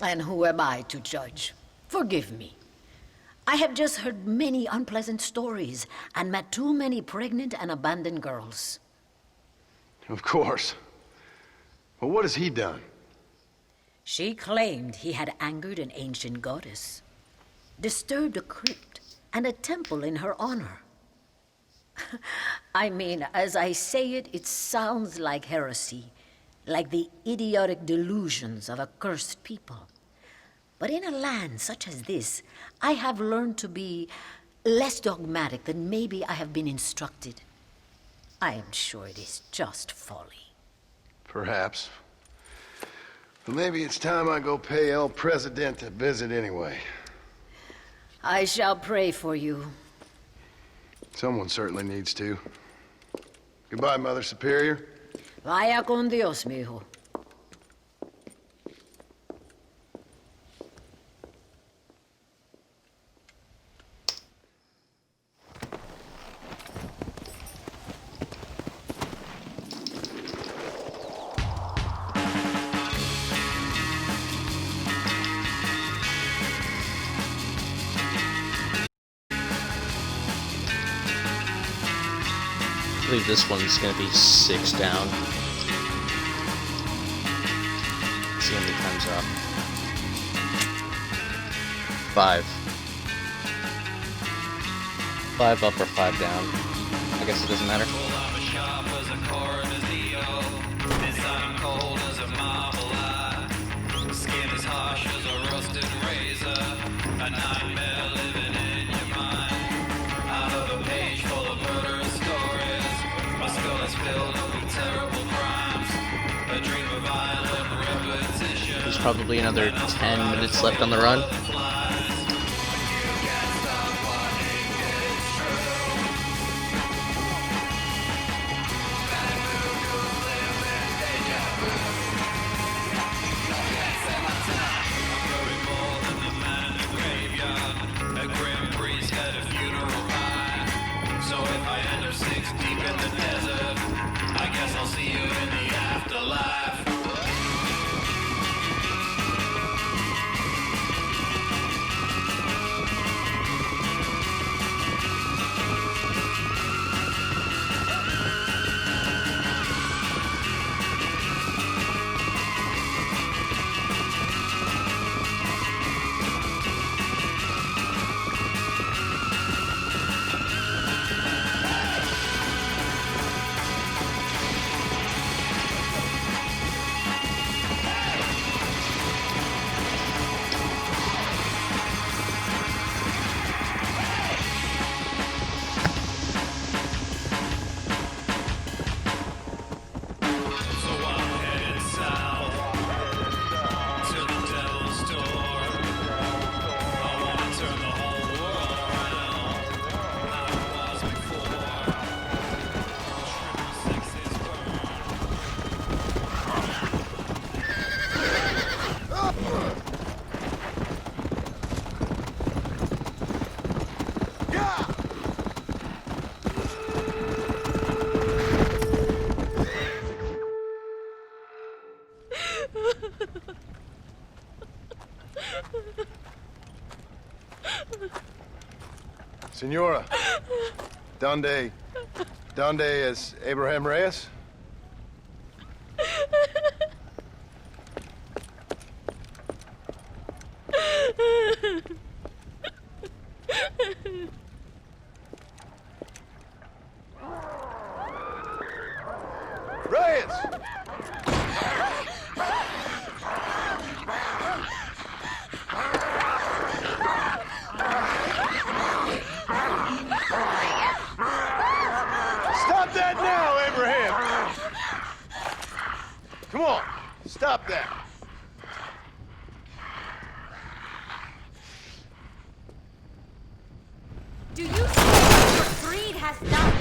Speaker 18: And who am I to judge? Forgive me. I have just heard many unpleasant stories and met too many pregnant and abandoned girls.
Speaker 4: Of course. But what has he done?
Speaker 18: She claimed he had angered an ancient goddess, disturbed a crypt and a temple in her honor. I mean, as I say it, it sounds like heresy, like the idiotic delusions of a cursed people. But in a land such as this, I have learned to be less dogmatic than maybe I have been instructed. I am sure it is just folly.
Speaker 4: Perhaps. But maybe it's time I go pay El Presidente a visit anyway.
Speaker 18: I shall pray for you.
Speaker 4: Someone certainly needs to. Goodbye, Mother Superior.
Speaker 18: Vaya con Dios, mijo.
Speaker 5: I believe this one's gonna be 6 down. Let's see how many times up. 5. 5 up or 5 down. I guess it doesn't matter. There's probably another 10 minutes left on the run.
Speaker 4: Senora, donde es Abraham Reyes? Reyes! Stop that now, Abraham! Come on, stop that.
Speaker 10: Do you see what your greed has done?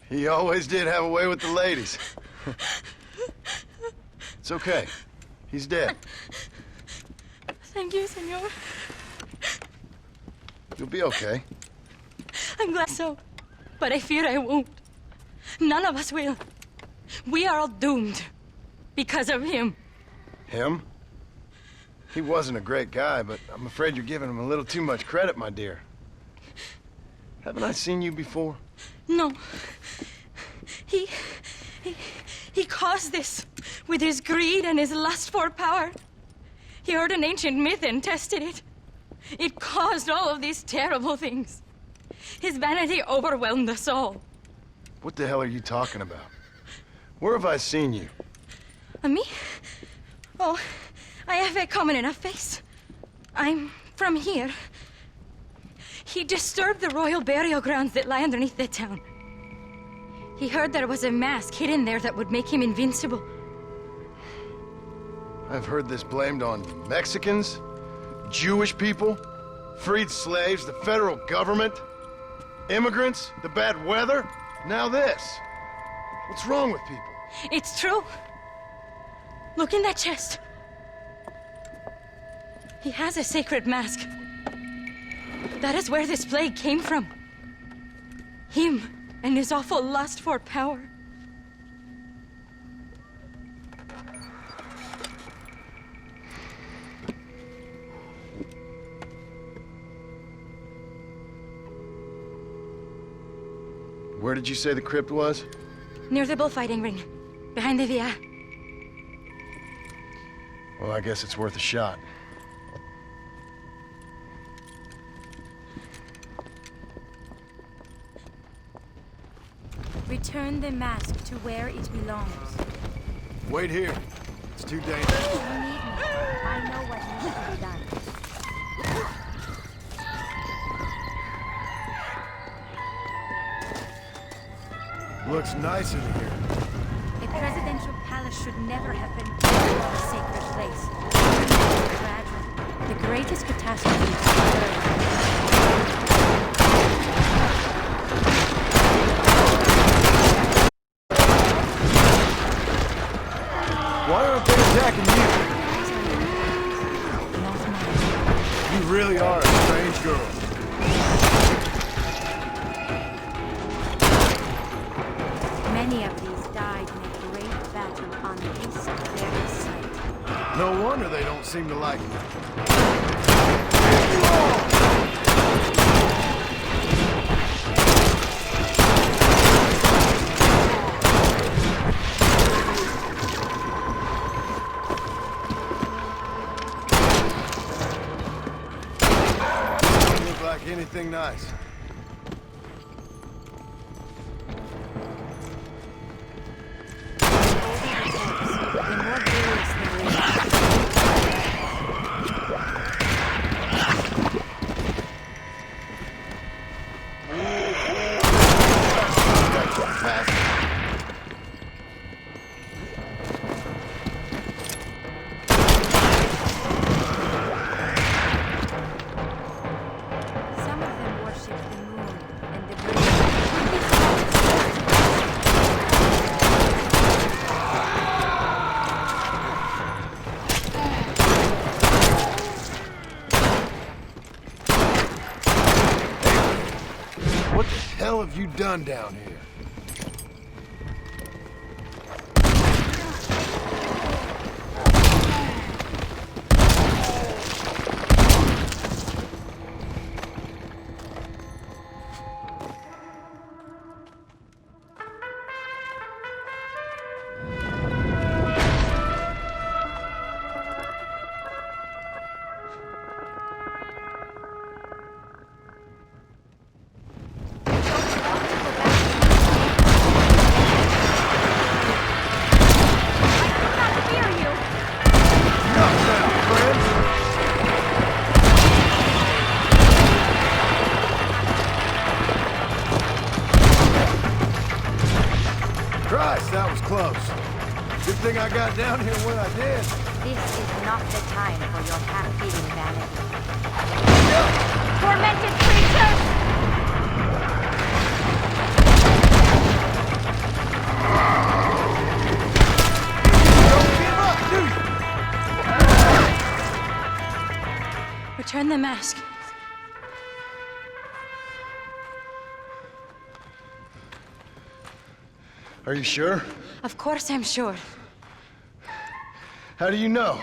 Speaker 4: He always did have a way with the ladies. It's okay. He's dead.
Speaker 7: Thank you, senor.
Speaker 4: You'll be okay.
Speaker 7: I'm glad so. But I fear I won't. None of us will. We are all doomed. Because of him.
Speaker 4: Him? He wasn't a great guy, but I'm afraid you're giving him a little too much credit, my dear. Haven't I seen you before?
Speaker 7: No. He caused this with his greed and his lust for power. He heard an ancient myth and tested it. It caused all of these terrible things. His vanity overwhelmed us all.
Speaker 4: What the hell are you talking about? Where have I seen you?
Speaker 7: Me? Oh, I have a common enough face. I'm from here. He disturbed the royal burial grounds that lie underneath the town. He heard there was a mask hidden there that would make him invincible.
Speaker 4: I've heard this blamed on Mexicans, Jewish people, freed slaves, the federal government, immigrants, the bad weather, now this. What's wrong with people?
Speaker 7: It's true. Look in that chest. He has a sacred mask. That is where this plague came from. Him and his awful lust for power.
Speaker 4: Where did you say the crypt was?
Speaker 21: Near the bullfighting ring. Behind the via.
Speaker 4: Well, I guess it's worth a shot.
Speaker 21: Return the mask to where it belongs.
Speaker 4: Wait here. It's too dangerous.
Speaker 21: You need me. I know what needs to be done.
Speaker 4: Looks nice in here.
Speaker 21: A presidential palace should never have been built on a sacred place. Gradually, the greatest catastrophe on Earth.
Speaker 4: Why aren't they attacking you? You really are a strange girl.
Speaker 21: Many of these died in a great battle on this very site.
Speaker 4: No wonder they don't seem to like it. Doesn't look like anything nice.
Speaker 21: Some of them worship the moon and the breeze.
Speaker 4: What the hell have you done down here? Christ, that was close. Good thing I got down here when I did.
Speaker 21: This is not the time for your half-eating vanity. Tormented creatures!
Speaker 4: Don't give up, do you?
Speaker 21: Return the mask.
Speaker 4: Are you sure?
Speaker 21: Of course I'm sure.
Speaker 4: How do you know?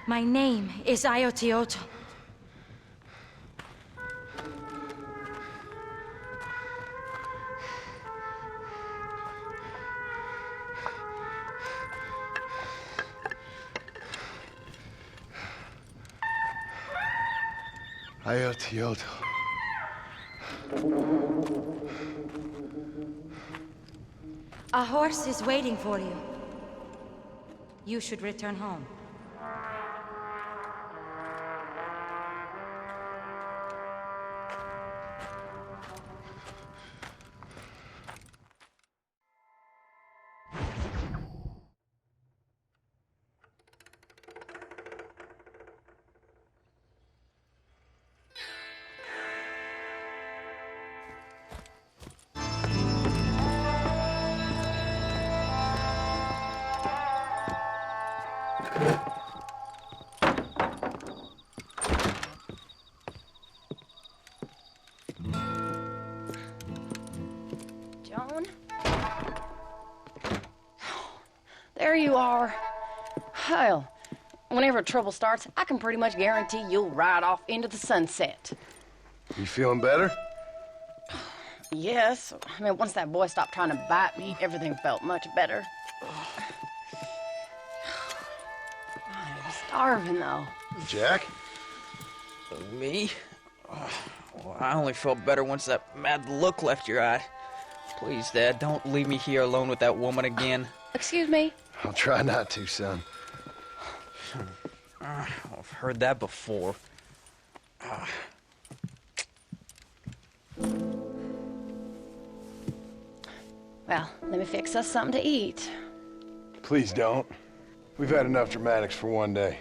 Speaker 21: My name is Ayotioto.
Speaker 4: Ayotioto.
Speaker 21: A horse is waiting for you. You should return home.
Speaker 2: John? There you are. Hell, whenever trouble starts, I can pretty much guarantee you'll ride off into the sunset.
Speaker 4: You feeling better?
Speaker 2: Yes. I mean, once that boy stopped trying to bite me, everything felt much better. I'm starving, though.
Speaker 4: Jack?
Speaker 3: Me? Well, I only felt better once that mad look left your eye. Please, Dad, don't leave me here alone with that woman again.
Speaker 2: Excuse me?
Speaker 4: I'll try not to, son.
Speaker 3: I've heard that before.
Speaker 2: Well, let me fix us something to eat.
Speaker 4: Please don't. We've had enough dramatics for one day.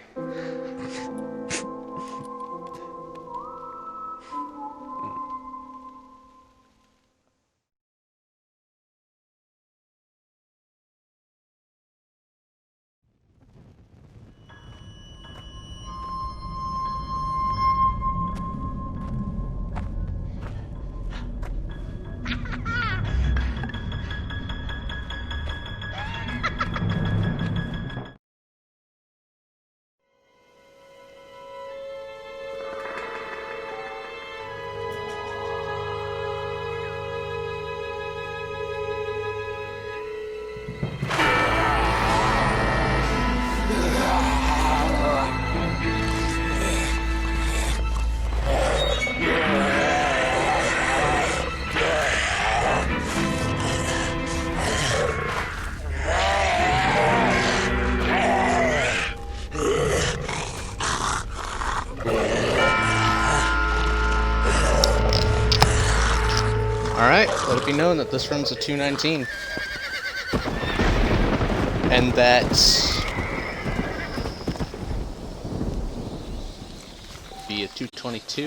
Speaker 5: Alright, let it be known that this run's a 219. And that be a 222.